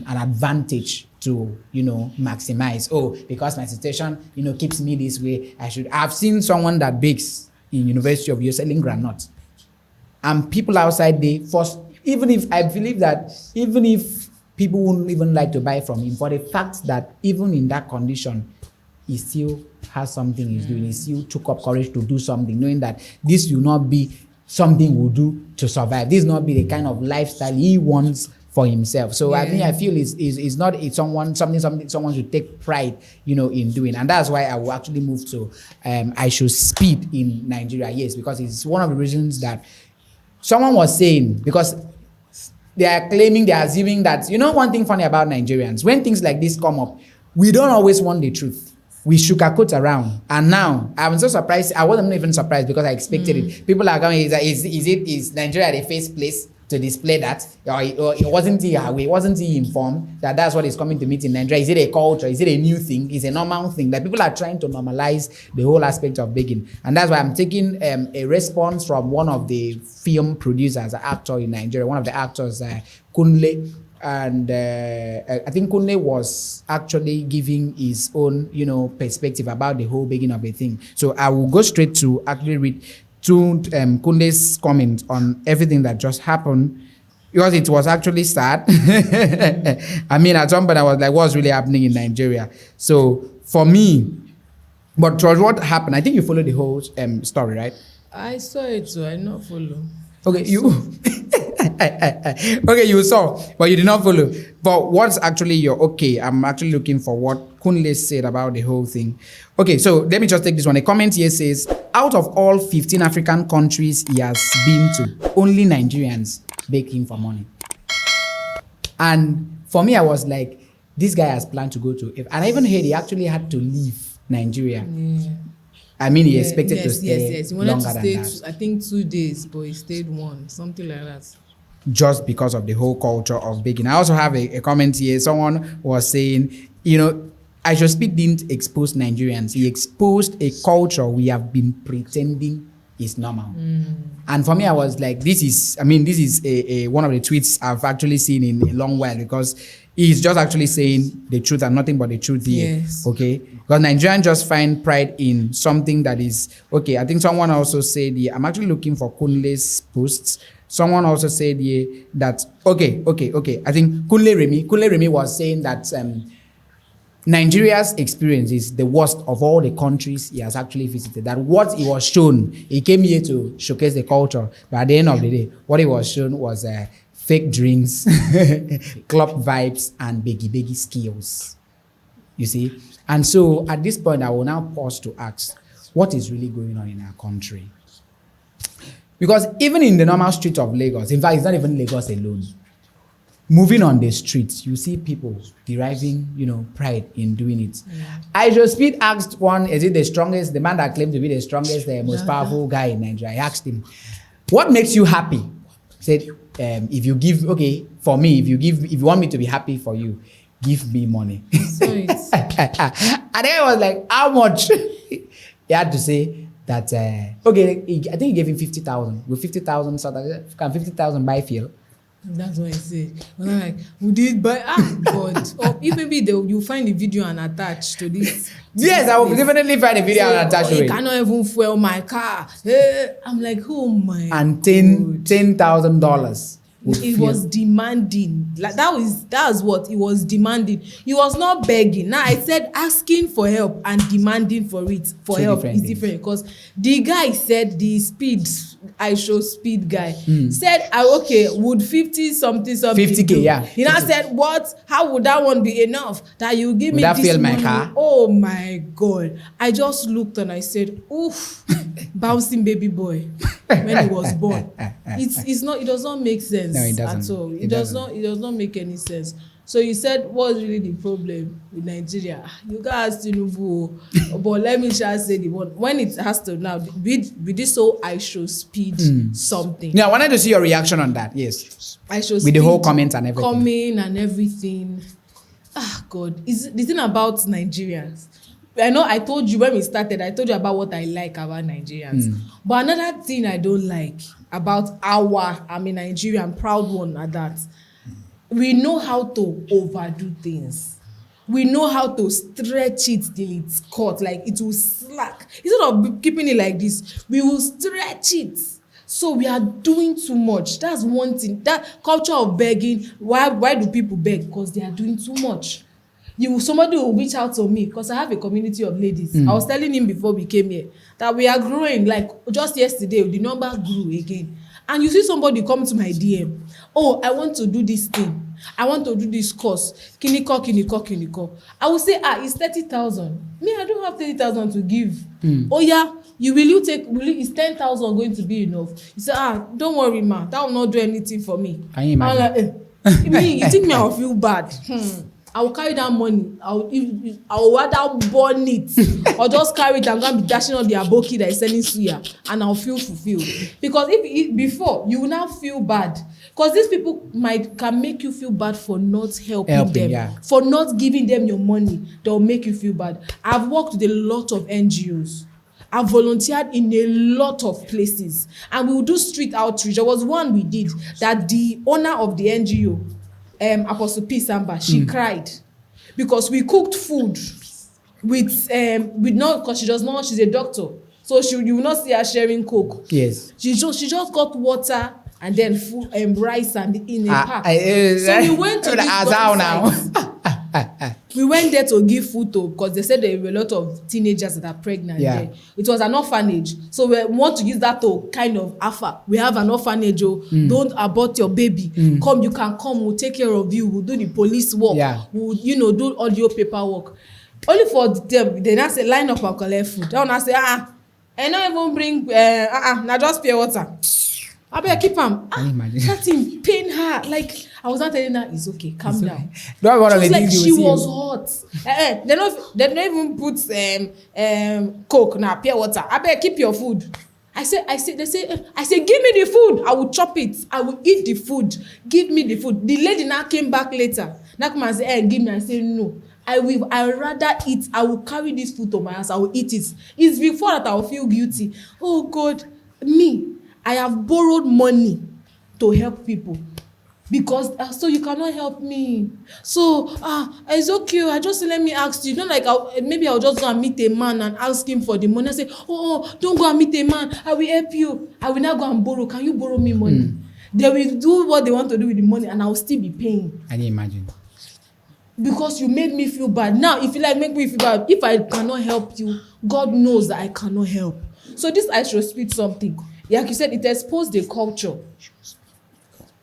Speaker 1: advantage to maximize. Because my situation keeps me this way, I've seen someone that bakes in University of You're selling granite, and people outside, they first, even if I believe that even if people wouldn't even like to buy from him, for the fact that even in that condition, he still has something he's doing. He still took up courage to do something, knowing that this will not be something we'll do to survive. This will not be the kind of lifestyle he wants for himself. So I feel it's someone should take pride, in doing. And that's why I will actually move to IshowSpeed in Nigeria. Yes, because it's one of the reasons that someone was saying, because they are claiming, they are assuming that, you know, one thing funny about Nigerians, when things like this come up, we don't always want the truth. We sugarcoat around. And now, I'm so surprised. I wasn't even surprised because I expected it. People are going, is Nigeria the first place to display that? Or wasn't he informed that that's what is coming to meet in Nigeria? Is it a culture? Is it a new thing? Is it a normal thing? That people are trying to normalize the whole aspect of begging. And that's why I'm taking a response from one of the film producers, an actor in Nigeria, one of the actors, Kunle. And I think Kunle was actually giving his own, you know, perspective about the whole begging of a thing. So I will go straight to actually read Kunle's comment on everything that just happened, because it was actually sad. I mean, at some point I was like, what's really happening in Nigeria? So for me, but what happened, I think you followed the whole story, right?
Speaker 2: I saw it, so I not follow.
Speaker 1: Okay, you okay, you saw, but you did not follow. But what's actually your okay? I'm actually looking for what Kunle said about the whole thing. Okay, so let me just take this one. A comment here says, out of all 15 African countries he has been to, only Nigerians beg him for money. And for me, I was like, this guy has planned to go to, and I even heard he actually had to leave Nigeria. Yeah. I mean, he expected to stay
Speaker 2: Yes. He wanted
Speaker 1: longer
Speaker 2: to stay,
Speaker 1: than that.
Speaker 2: I think 2 days, but he stayed 1, something like that.
Speaker 1: Just because of the whole culture of begging. I also have a comment here. Someone was saying, you know, IShowSpeed didn't expose Nigerians. He exposed a culture we have been pretending is normal. And for me, I was like, this is one of the tweets I've actually seen in a long while, because he's just actually saying the truth and nothing but the truth here. Yes. Okay? Because Nigerians just find pride in something that is, okay, I think someone also said, yeah, I'm actually looking for Kunle's posts. Someone also said yeah, that, okay. I think Kunle Remy was saying that Nigeria's experience is the worst of all the countries he has actually visited. That what he was shown, he came here to showcase the culture, but at the end of the day, what he was shown was fake drinks, club vibes, and beggy skills. You see? And so at this point, I will now pause to ask, what is really going on in our country? Because even in the normal streets of Lagos, in fact, it's not even Lagos alone. Moving on the streets, you see people deriving, you know, pride in doing it. IShowSpeed asked one, is it the strongest, the man that claimed to be the strongest, the most powerful guy in Nigeria? I asked him, what makes you happy? He said, if you give, okay, for me, if you want me to be happy for you, give me money. Sweet. And then I was like, how much? He had to say that, okay, I think he gave him 50,000. With 50,000, can 50,000 buy fuel?
Speaker 2: That's what I said. When I'm like, we did buy, God. Or if maybe you find the video and attach to this.
Speaker 1: Yes, I will definitely find the video and attach to it.
Speaker 2: You cannot even fuel my car. I'm like, oh my.
Speaker 1: And $10,000.
Speaker 2: It was demanding. Like that's what it was demanding. He was not begging. Now I said asking for help and demanding for help is different, because the guy said, the IShowSpeed guy said, okay, would 50-something
Speaker 1: 50K, yeah.
Speaker 2: He now said, what? How would that one be enough that you give me
Speaker 1: that
Speaker 2: this
Speaker 1: fill
Speaker 2: money?
Speaker 1: My car?
Speaker 2: Oh my God. I just looked and I said, oof, bouncing baby boy when he was born. It does not make sense.
Speaker 1: No, it doesn't.
Speaker 2: At all. It does not make any sense. So you said, what's really the problem with Nigeria? You guys, but let me just say the one, when it has to now be this whole IShowSpeed something.
Speaker 1: Yeah, I wanted to see your reaction on that. Yes.
Speaker 2: IShowSpeed
Speaker 1: with the whole comments and everything.
Speaker 2: Coming and everything. God, is the thing about Nigerians. I know I told you when we started, I told you about what I like about Nigerians. But another thing I don't like about I'm a Nigerian, proud one at that. We know how to overdo things. We know how to stretch it till it's cut, like it will slack. Instead of keeping it like this, we will stretch it. So we are doing too much. That's one thing. That culture of begging, why do people beg? Because they are doing too much. Somebody will reach out to me because I have a community of ladies. I was telling him before we came here that we are growing. Like just yesterday, the number grew again. And you see somebody come to my DM. Oh, I want to do this thing. I want to do this course. Kiniko. I will say, it's 30,000. Me, I don't have 30,000 to give. Oh yeah, it's 10,000 going to be enough? You say, don't worry, ma, that will not do anything for me.
Speaker 1: Can you imagine?
Speaker 2: You think me I will feel bad? I will carry that money. I will rather burn it or just carry it and go and be dashing on the aboki that is selling suya, and I'll feel fulfilled. Because before you will now feel bad, because these people can make you feel bad for not helping them, for not giving them your money. They'll make you feel bad. I've worked with a lot of NGOs. I've volunteered in a lot of places, and we will do street outreach. There was one we did that the owner of the NGO, Apostle P. Samba, she cried because we cooked food with not, because she's a doctor, so you will not see her sharing coke.
Speaker 1: Yes,
Speaker 2: she just got water and then food, rice and in a pack. So we went to this we went there to give food to, because they said there were a lot of teenagers that are pregnant there. It was an orphanage, so we want to use that to kind of offer. We have an orphanage. Don't abort your baby. Come, you can come. We'll take care of you. We'll do the police work. We'll do all your paperwork. Only for them, they now say line up and collect food. Then I say, I don't even bring now just pure water. I better keep them. That thing pain her. Like, I was not telling her, it's okay, calm down. She was like, she was hot. They don't even put coke now, pure water. I better keep your food. I say, give me the food. I will chop it. I will eat the food. Give me the food. The lady now came back later. Now come and say, give me. I say, no. I will rather eat. I will carry this food to my house. I will eat it. It's before that I will feel guilty. Oh God, I have borrowed money to help people. Because so you cannot help me. So it's okay. I just let me ask you. Not like maybe I'll just go and meet a man and ask him for the money. I say, don't go and meet a man. I will help you. I will not go and borrow. Can you borrow me money? They will do what they want to do with the money, and I will still be paying.
Speaker 1: Can you imagine?
Speaker 2: Because you made me feel bad. Now, if you make me feel bad, if I cannot help you, God knows that I cannot help. So this IShowSpeed something. Like you said, it exposed the culture.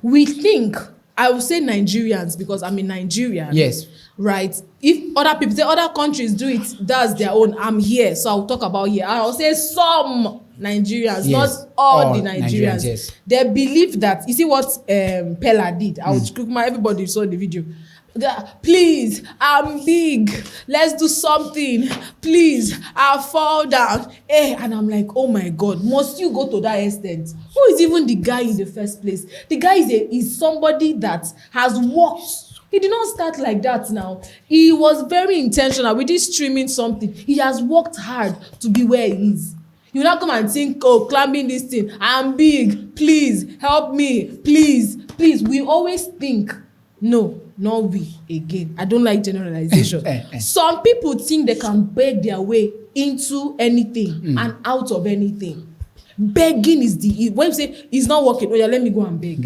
Speaker 2: We think, I will say Nigerians because I'm a Nigerian.
Speaker 1: Yes.
Speaker 2: Right? If other people say other countries do it, that's their own. I'm here, so I'll talk about here. I'll say some Nigerians, not all the Nigerians. Yes. They believe that, you see what Peller did. Everybody saw the video. Please, I'm big. Let's do something. Please, I'll fall down. And I'm like, oh my God, must you go to that extent? Who is even the guy in the first place? The guy is somebody that has worked. He did not start like that now. He was very intentional with this streaming something. He has worked hard to be where he is. You now come and think, climbing this thing. I'm big. Please, help me. Please. We always think, no. Not we again. I don't like generalization. Some people think they can beg their way into anything and out of anything. Begging is when you say it's not working, let me go and beg.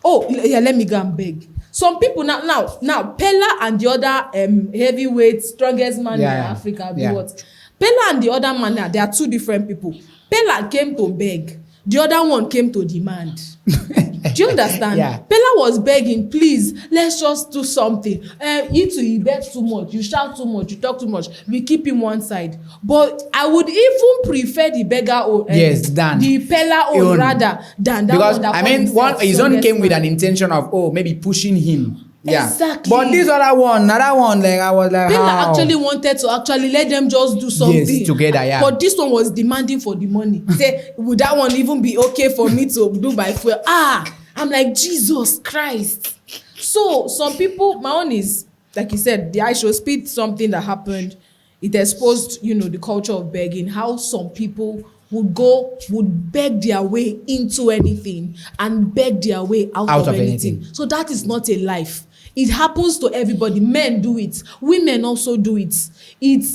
Speaker 2: Let me go and beg. Some people now Peller and the other heavyweight strongest man in Africa. Peller and the other man now, they are two different people. Peller came to beg. The other one came to demand. Do you understand? Peller was begging, please, let's just do something. You beg too much, you shout too much, you talk too much. We keep him one side. But I would even prefer the beggar than the Peller rather than that
Speaker 1: because,
Speaker 2: one.
Speaker 1: Because his own came with an intention of maybe pushing him.
Speaker 2: Exactly.
Speaker 1: But this another one, like I was like,
Speaker 2: Peller actually wanted to let them just do something
Speaker 1: together.
Speaker 2: But this one was demanding for the money. Say, would that one even be okay for me to do by fuel? I'm like, Jesus Christ. So some people, my own is, like you said, the IShowSpeed something that happened. It exposed, the culture of begging, how some people would beg their way into anything and beg their way out of anything. So that is not a life. It happens to everybody. Men do it. Women also do it.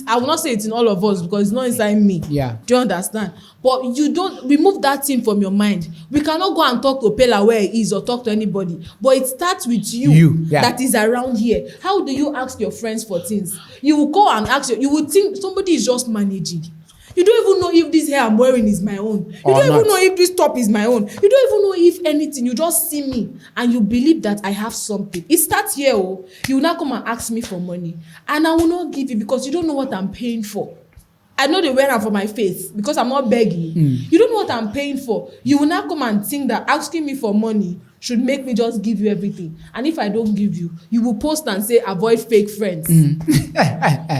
Speaker 2: I will not say it's in all of us because it's not inside me. Do you understand? But you don't remove that thing from your mind. We cannot go and talk to Peller where he is or talk to anybody. But it starts with you. That is around here. How do you ask your friends for things? You will go and ask you will think somebody is just managing. You don't even know if this hair I'm wearing is my own. You
Speaker 1: Or
Speaker 2: don't
Speaker 1: not.
Speaker 2: even know if this top is my own. You don't even know if anything. You just see me and you believe that I have something. It starts here. Oh, you will now come and ask me for money, and I will not give you because you don't know what I'm paying for. I know they wear am for my face because I'm not begging. You don't know what I'm paying for. You will now come and think that asking me for money should make me just give you everything. And if I don't give you, you will post and say avoid fake friends.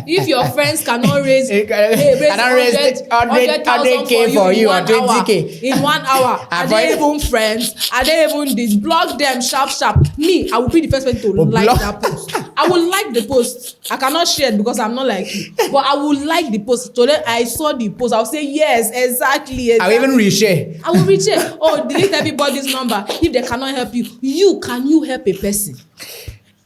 Speaker 2: If your friends cannot raise,
Speaker 1: Cannot raise
Speaker 2: 100,000
Speaker 1: 100K for you or
Speaker 2: 20K in 1 hour, are they even friends? Are they even this? Block them sharp. Me, I will be the first person to like that post. I will like the post. I cannot share it because I'm not like you, but I will like the post. So then I saw the post. I'll say yes, exactly.
Speaker 1: I will even reshare.
Speaker 2: I will reshare. Oh, delete everybody's number if they cannot help you. Can you help a person?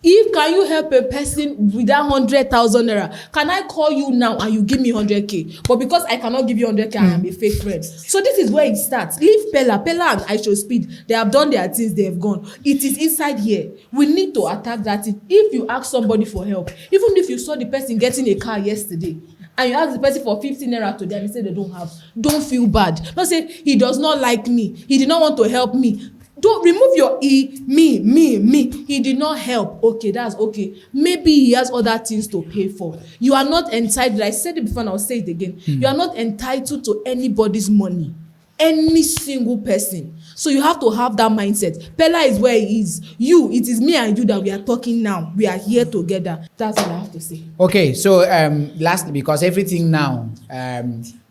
Speaker 2: If can you help a person with that 100,000 naira? Can I call you now and you give me 100K? But because I cannot give you 100K, I am a fake friend. So this is where it starts. Leave Peller and IshowSpeed. They have done their things. They have gone. It is inside here. We need to attack that thing. If you ask somebody for help, even if you saw the person getting a car yesterday, and you ask the person for 15 naira today and they say they don't have, don't feel bad. Don't say he does not like me. He did not want to help me. Don't remove your me. He did not help. Okay, that's okay. Maybe he has other things to pay for. You are not entitled. I said it before and I'll say it again. You are not entitled to anybody's money. Any single person. So you have to have that mindset. Peller is where he is. It is me and you that we are talking now. We are here together. That's what I have to say.
Speaker 1: Okay, so lastly, because everything now,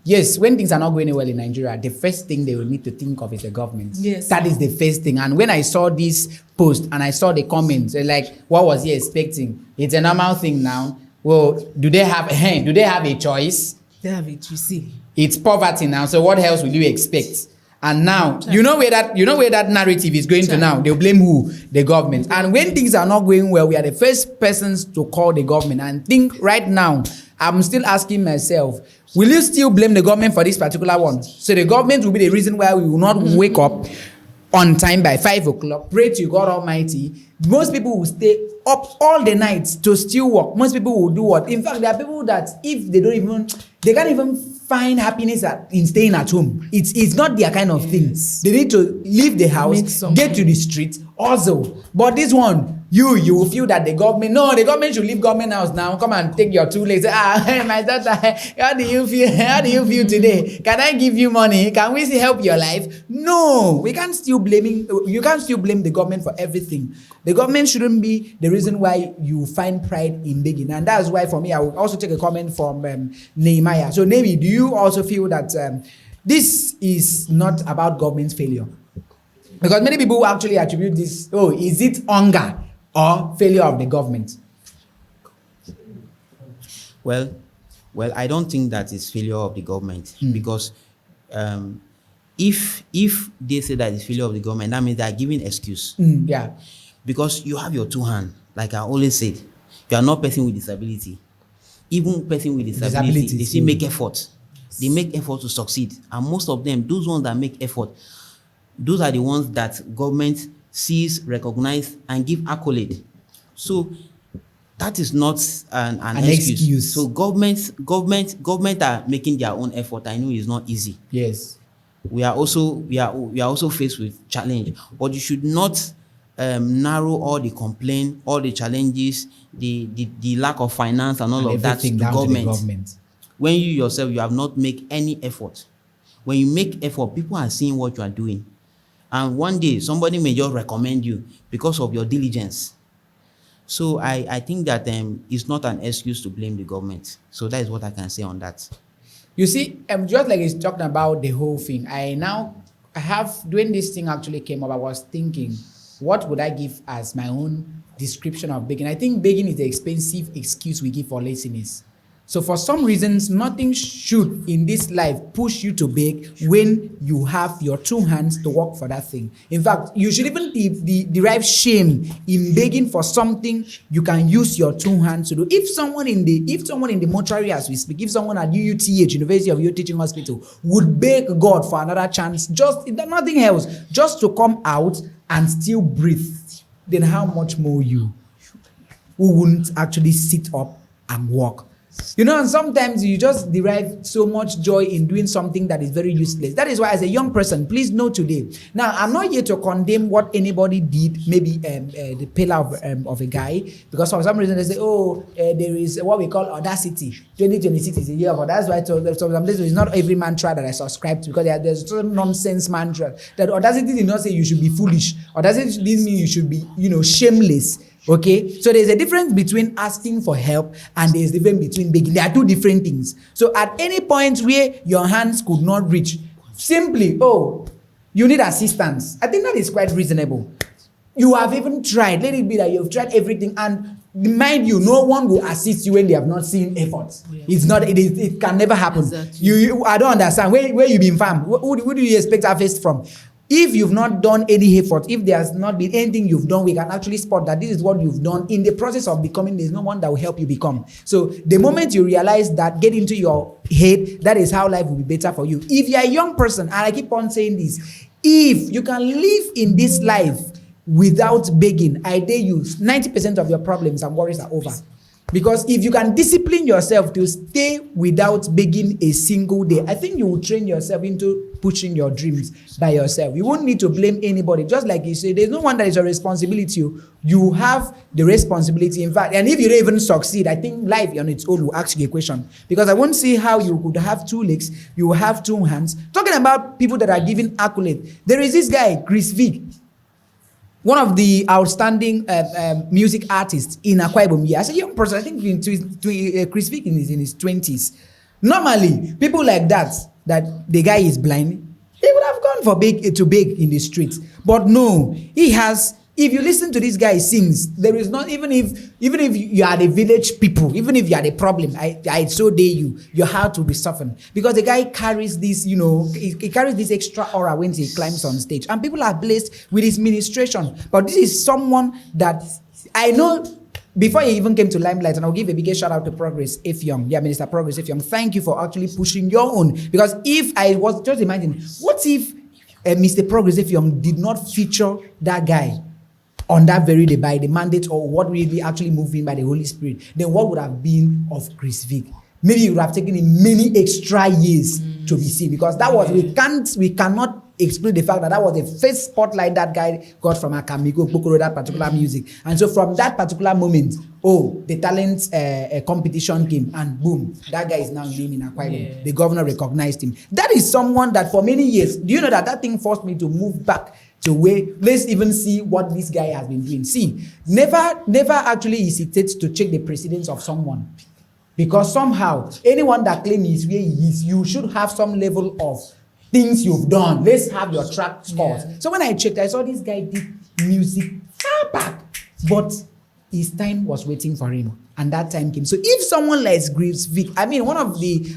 Speaker 1: yes, when things are not going well in Nigeria, the first thing they will need to think of is the government.
Speaker 2: Yes.
Speaker 1: That is the first thing. And when I saw this post and I saw the comments, like, what was he expecting? It's a normal thing now. Well, do they have a choice?
Speaker 2: They have it, you see.
Speaker 1: It's poverty now. So what else will you expect? And now, you know where that narrative is going to now. They'll blame who? The government. And when things are not going well, we are the first persons to call the government. And think right now, I'm still asking myself, will you still blame the government for this particular one? So the government will be the reason why we will not wake up on time by 5 o'clock, pray to God Almighty. Most people will stay up all the night to still work. Most people will do what? In fact, there are people that if they can't even find happiness in staying at home. It's not their kind of thing. They need to leave the house, get to the street, also. But this one, you will feel that the government should leave government house now. Come and take your 2 legs. My daughter, how do you feel today? Can I give you money? Can we help your life? No, you can't still blame the government for everything. The government shouldn't be the reason why you find pride in begging. And that's why for me, I will also take a comment from Nehemiah. So Nehemi, do you also feel that this is not about government's failure? Because many people actually attribute this, is it hunger or failure of the government?
Speaker 3: Well, I don't think that is failure of the government because if they say that it's failure of the government, that means they are giving excuse.
Speaker 1: Yeah.
Speaker 3: Because you have your 2 hands, like I always said, you are not person with disability. Even person with disability, they still make effort. They make effort to succeed, and most of them, those ones that make effort, those are the ones that government sees, recognize, and give accolade. So that is not an excuse. So government are making their own effort. I know it's not easy.
Speaker 1: Yes.
Speaker 3: We are also faced with challenge, but you should not narrow all the complaint, all the challenges, the lack of finance and all of that to government. When you yourself, you have not made any effort. When you make effort, people are seeing what you are doing. And one day, somebody may just recommend you because of your diligence. So I think that it's not an excuse to blame the government. So that is what I can say on that.
Speaker 1: You see, just like he's talking about the whole thing, when this thing actually came up, I was thinking, what would I give as my own description of begging? I think begging is the expensive excuse we give for laziness. So for some reasons, nothing should in this life push you to beg when you have your 2 hands to work for that thing. In fact, you should even derive shame in begging for something you can use your 2 hands to do. If someone in the mortuary as we speak, if someone at UUTH, University of Youth Teaching Hospital, would beg God for another chance, just nothing else, just to come out and still breathe, then how much more you who wouldn't actually sit up and walk? You know, and sometimes you just derive so much joy in doing something that is very useless. That is why, as a young person, please know today. Now, I'm not here to condemn what anybody did, maybe the Peller of a guy, because for some reason they say, there is what we call audacity. 2026 is a year of audacity. That's why some places it's not every mantra that I subscribe to, because there's some nonsense mantra. That audacity did not say you should be foolish. Audacity didn't mean you should be, shameless. Okay, so there's a difference between asking for help and there's a difference between begging. There are two different things. So at any point where your hands could not reach, simply, you need assistance. I think that is quite reasonable. You have even tried. Let it be that you've tried everything, and mind you, no one will assist you when they have not seen effort. Yeah. It can never happen. Exactly. I don't understand. Where you been from? Who do you expect harvest from? If you've not done any effort, if there has not been anything you've done, we can actually spot that this is what you've done. In the process of becoming, there's no one that will help you become. So the moment you realize that, get into your head, that is how life will be better for you. If you're a young person, and I keep on saying this, if you can live in this life without begging, I dare you, 90% of your problems and worries are over. Because if you can discipline yourself to stay without begging a single day, I think you will train yourself into pushing your dreams by yourself. You won't need to blame anybody. Just like you say, there's no one that is a responsibility. You have the responsibility. In fact, and if you don't even succeed, I think life on its own will ask you a question. Because I won't see how you could have 2 legs, you will have 2 hands. Talking about people that are giving accolades, there is this guy, Chris Vick, one of the outstanding music artists in Akwa Ibom. As a young person, I think Chris Vick is in his 20s. Normally, people like that the guy is blind, he would have gone to beg in the streets. But no, he has. If you listen to this guy sings, there is not, even if you are the village people, even if you are the problem, I so dare you, your heart will be softened. Because the guy carries this, he carries this extra aura when he climbs on stage. And people are blessed with his ministration. But this is someone that I know, before he even came to Limelight, and I'll give a big shout out to Progress If Young. Yeah, Minister Progress If Young. Thank you for actually pushing your own. Because if I was, just imagine, what if Mr. Progress If Young did not feature that guy on that very day by the mandate or what really actually moving by the Holy Spirit? Then what would have been of Chris Vick? Maybe it would have taken him many extra years to be seen, because that was, we cannot exclude the fact that was the first spotlight that guy got from Akamigo Bokoro, that particular music. And so from that particular moment, the talent competition came, and boom, that guy is now living in Akwa Ibom. Yeah. The governor recognized him. That is someone that for many years, do you know that thing forced me to move back to where, let's even see what this guy has been doing. See, never actually hesitates to check the precedence of someone. Because somehow, anyone that claims he's where he is, you should have some level of things you've done. Let's have your track scores. Yeah. So when I checked, I saw this guy did music far back, but his time was waiting for him, and that time came. So if someone like Chris Vick, I mean, one of the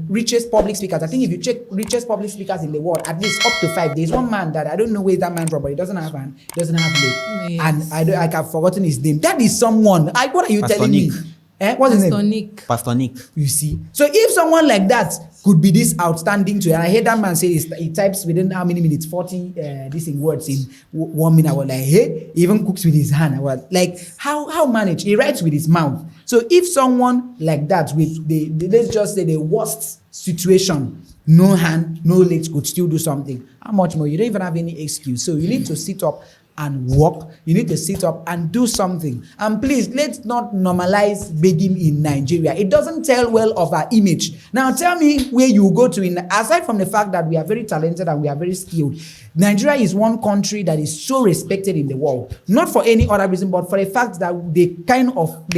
Speaker 1: richest public speakers, I think if you check richest public speakers in the world, at least up to 5, there's one man that I don't know where that man from, but he doesn't have hand, doesn't have leg, yes. And I have forgotten his name. That is someone. What are you
Speaker 3: Pastor
Speaker 1: telling
Speaker 3: Nick.
Speaker 1: me? What's his name?
Speaker 3: Pastor Nick.
Speaker 1: You see. So if someone like that could be this outstanding to, and I heard that man say he types within how many minutes? 40 these in words in 1 minute. I was like, hey, he even cooks with his hand. I was like, how manage? He writes with his mouth. So if someone like that with the let's just say the worst situation, no hand, no legs, could still do something, how much more? You don't even have any excuse. So you need to sit up and walk. You need to sit up and do something. And please, let's not normalize begging in Nigeria. It doesn't tell well of our image. Now tell me where you go to, aside from the fact that we are very talented and we are very skilled, Nigeria is one country that is so respected in the world. Not for any other reason, but for the fact that the kind of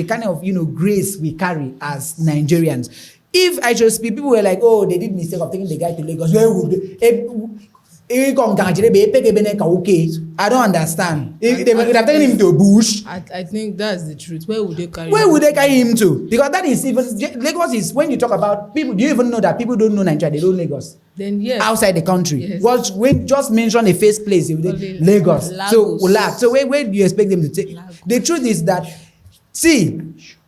Speaker 1: grace we carry as Nigerians. If IShowSpeed, people were like, oh, they did mistake of taking the guy to Lagos. Where would they? I don't understand. They would have taken him to a bush.
Speaker 2: I think that's the truth. Where would they carry
Speaker 1: him to? Because that is even, Lagos is, when you talk about people, do you even know that people don't know Nigeria? They know Lagos.
Speaker 2: Then yes.
Speaker 1: Outside the country.
Speaker 2: Yes.
Speaker 1: We just mention a first place, Lagos. So where do you expect them to take? Lagos. The truth is that, see,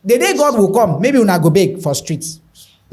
Speaker 1: the day God will come, maybe we'll not go beg for streets.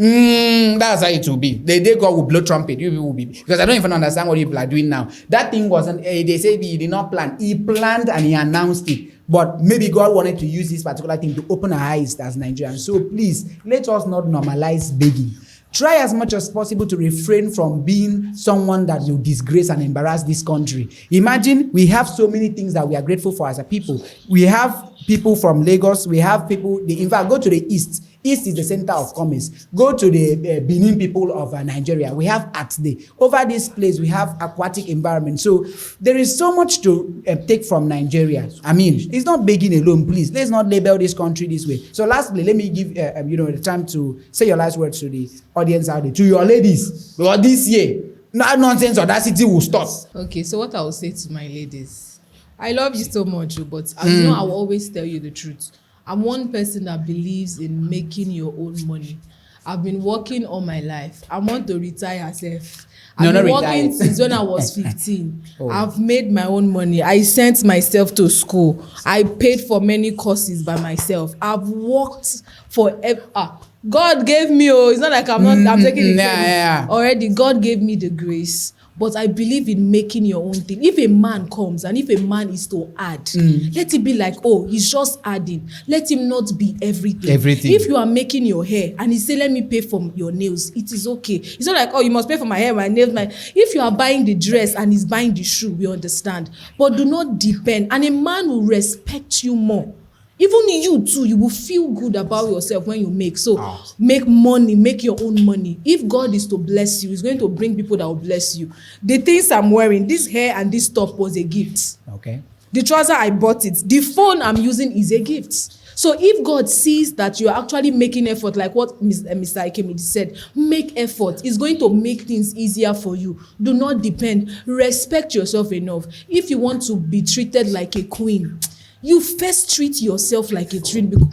Speaker 1: That's how it will be. The day God will blow trumpet, you will be. Because I don't even understand what people are doing now. That thing wasn't, they say he did not plan. He planned and he announced it. But maybe God wanted to use this particular thing to open our eyes as Nigerians. So please, let us not normalize begging. Try as much as possible to refrain from being someone that will disgrace and embarrass this country. Imagine we have so many things that we are grateful for as a people. We have people from Lagos. We have people, in fact, go to the East. East is the center of commerce. Go to the Benin people of Nigeria. We have art there. Over this place, we have aquatic environment. So there is so much to take from Nigeria. I mean, it's not begging alone, please. Let's not label this country this way. So lastly, let me give the time to say your last words to the audience out there, to your ladies. Because this year, no nonsense audacity will stop.
Speaker 2: Okay, so what I will say to my ladies, I love you so much, but I will always tell you the truth. I'm one person that believes in making your own money. I've been working all my life. I want to retire self. I've been working since when I was 15. I've made my own money. I sent myself to school. I paid for many courses by myself. I've worked forever. God gave me, it's not like I'm taking it already. God gave me the grace. But I believe in making your own thing. If a man comes and if a man is to add, let it be like, he's just adding. Let him not be everything. If you are making your hair and he say, let me pay for your nails, it is okay. It's not like, you must pay for my hair, my nails, If you are buying the dress and he's buying the shoe, we understand. But do not depend. And a man will respect you more. Even you too, you will feel good about yourself when you make. So make money, make your own money. If God is to bless you, he's going to bring people that will bless you. The things I'm wearing, this hair and this top was a gift.
Speaker 1: Okay.
Speaker 2: The trouser, I bought it. The phone I'm using is a gift. So if God sees that you're actually making effort, like what Mr. Ikemidi said, make effort. It's going to make things easier for you. Do not depend. Respect yourself enough. If you want to be treated like a queen, you first treat yourself like a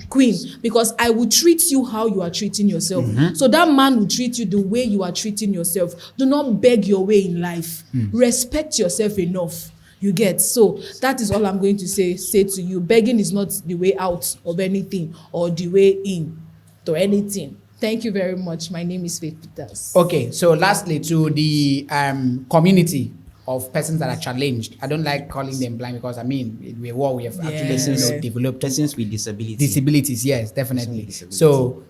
Speaker 2: queen, because I will treat you how you are treating yourself. So that man will treat you the way you are treating yourself. Do not beg your way in life. Respect yourself enough. You get? So that is all I'm going to say to you. Begging is not the way out of anything or the way in to anything. Thank you very much. My name is Faith Peters.
Speaker 1: Okay, so lastly, to the community of persons that are challenged. I don't like calling them blind because we have actually developed
Speaker 3: persons with disabilities.
Speaker 1: Disabilities, yes, definitely. So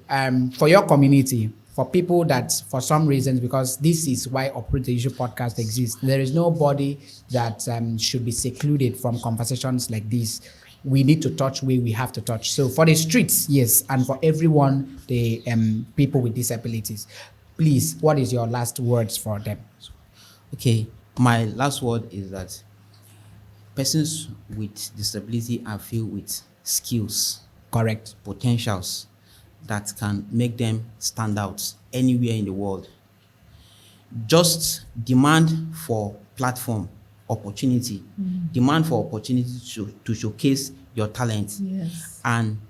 Speaker 1: for your community, for people that for some reasons, because this is why Operate the Issue podcast exists, there is nobody that should be secluded from conversations like this. We need to touch where we have to touch. So for the streets, yes, and for everyone, the people with disabilities, please, what is your last words for them?
Speaker 3: Okay. My last word is that persons with disability are filled with skills,
Speaker 1: correct,
Speaker 3: potentials that can make them stand out anywhere in the world. Just demand for platform, opportunity, demand for opportunity to showcase your talent.
Speaker 2: Yes.
Speaker 3: And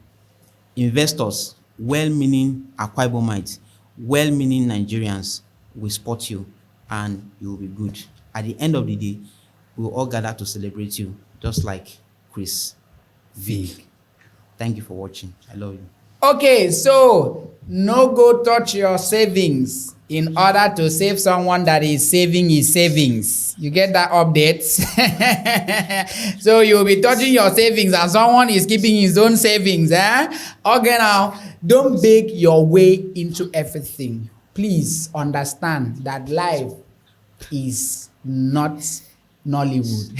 Speaker 3: investors, well-meaning Akwa Ibomites, well-meaning Nigerians will support you and you will be good. At the end of the day, we will all gather to celebrate you, just like Chris Vic. Thank you for watching. I love you.
Speaker 1: Okay, so no go touch your savings in order to save someone that is saving his savings. You get that update? So you'll be touching your savings and someone is keeping his own savings. Okay, now, don't beg your way into everything. Please understand that life is not Nollywood.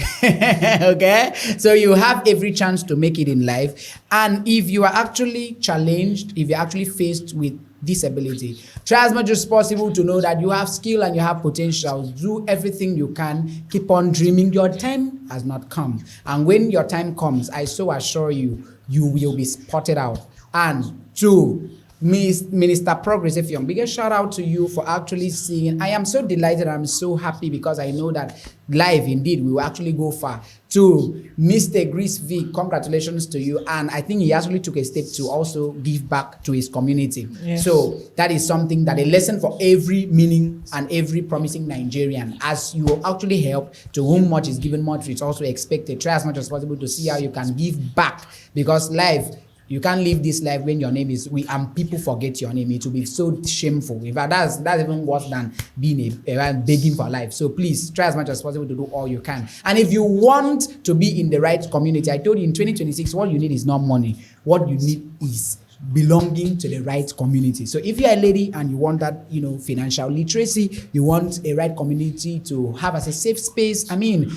Speaker 1: Okay, so you have every chance to make it in life, and if you are actually challenged, if you're actually faced with disability, try as much as possible to know that you have skill and you have potential. Do everything you can. Keep on dreaming. Your time has not come, and when your time comes, I so assure you, you will be spotted out. And two, Minister Progress Effiong, biggest shout out to you for actually seeing. I am so delighted. I'm so happy because I know that live indeed we will actually go far. To Mr. Chris V, congratulations to you. And I think he actually took a step to also give back to his community. Yes. So that is something that a lesson for every meaning and every promising Nigerian. As you will actually help, to whom much is given, much is also expected. Try as much as possible to see how you can give back, because life You can't live this life when your name is and people forget your name. It will be so shameful. In fact, that's even worse than being begging for life. So please try as much as possible to do all you can. And if you want to be in the right community, I told you in 2026, what you need is not money. What you need is belonging to the right community. So if you're a lady and you want that, financial literacy, you want a right community to have as a safe space. I mean,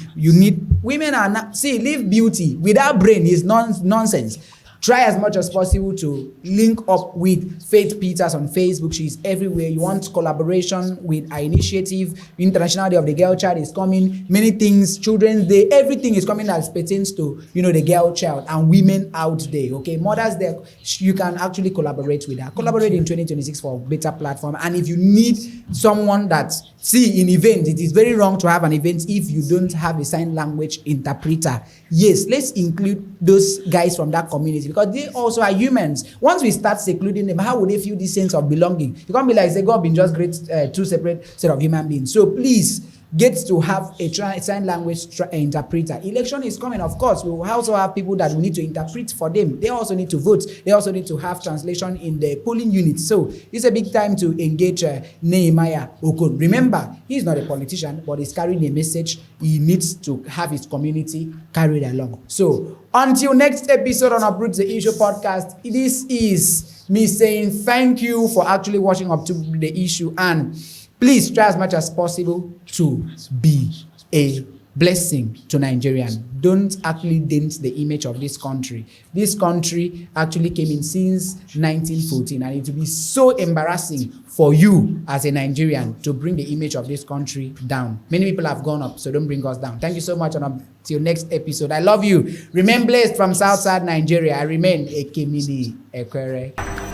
Speaker 1: women are not, leave beauty without brain is nonsense. Try as much as possible to link up with Faith Peters on Facebook. She's everywhere. You want collaboration with our initiative. International Day of the Girl Child is coming. Many things, Children's Day, everything is coming as pertains to, the girl child and women out there. Okay, Mother's Day, you can actually collaborate with her. Collaborate in 2026 for a better platform. And if you need someone that, in events, it is very wrong to have an event if you don't have a sign language interpreter. Yes, let's include those guys from that community because they also are humans. Once we start secluding them, how would they feel this sense of belonging? You can't be like, say, God been just great, two separate set of human beings. So please, get to have a sign language interpreter. Election is coming, of course. We will also have people that we need to interpret for them. They also need to vote. They also need to have translation in the polling units. So it's a big time to engage Nehemiah Okon. Remember, he's not a politician, but he's carrying a message. He needs to have his community carried along. So until next episode on Uproot the Issue podcast, this is me saying thank you for actually watching up to the issue, and please try as much as possible to be a blessing to Nigerians. Don't actually dent the image of this country. This country actually came in since 1914, and it will be so embarrassing for you as a Nigerian to bring the image of this country down. Many people have gone up, so don't bring us down. Thank you so much, and until next episode. I love you. Remain blessed from Southside Nigeria. I remain a Kemini Ekwere.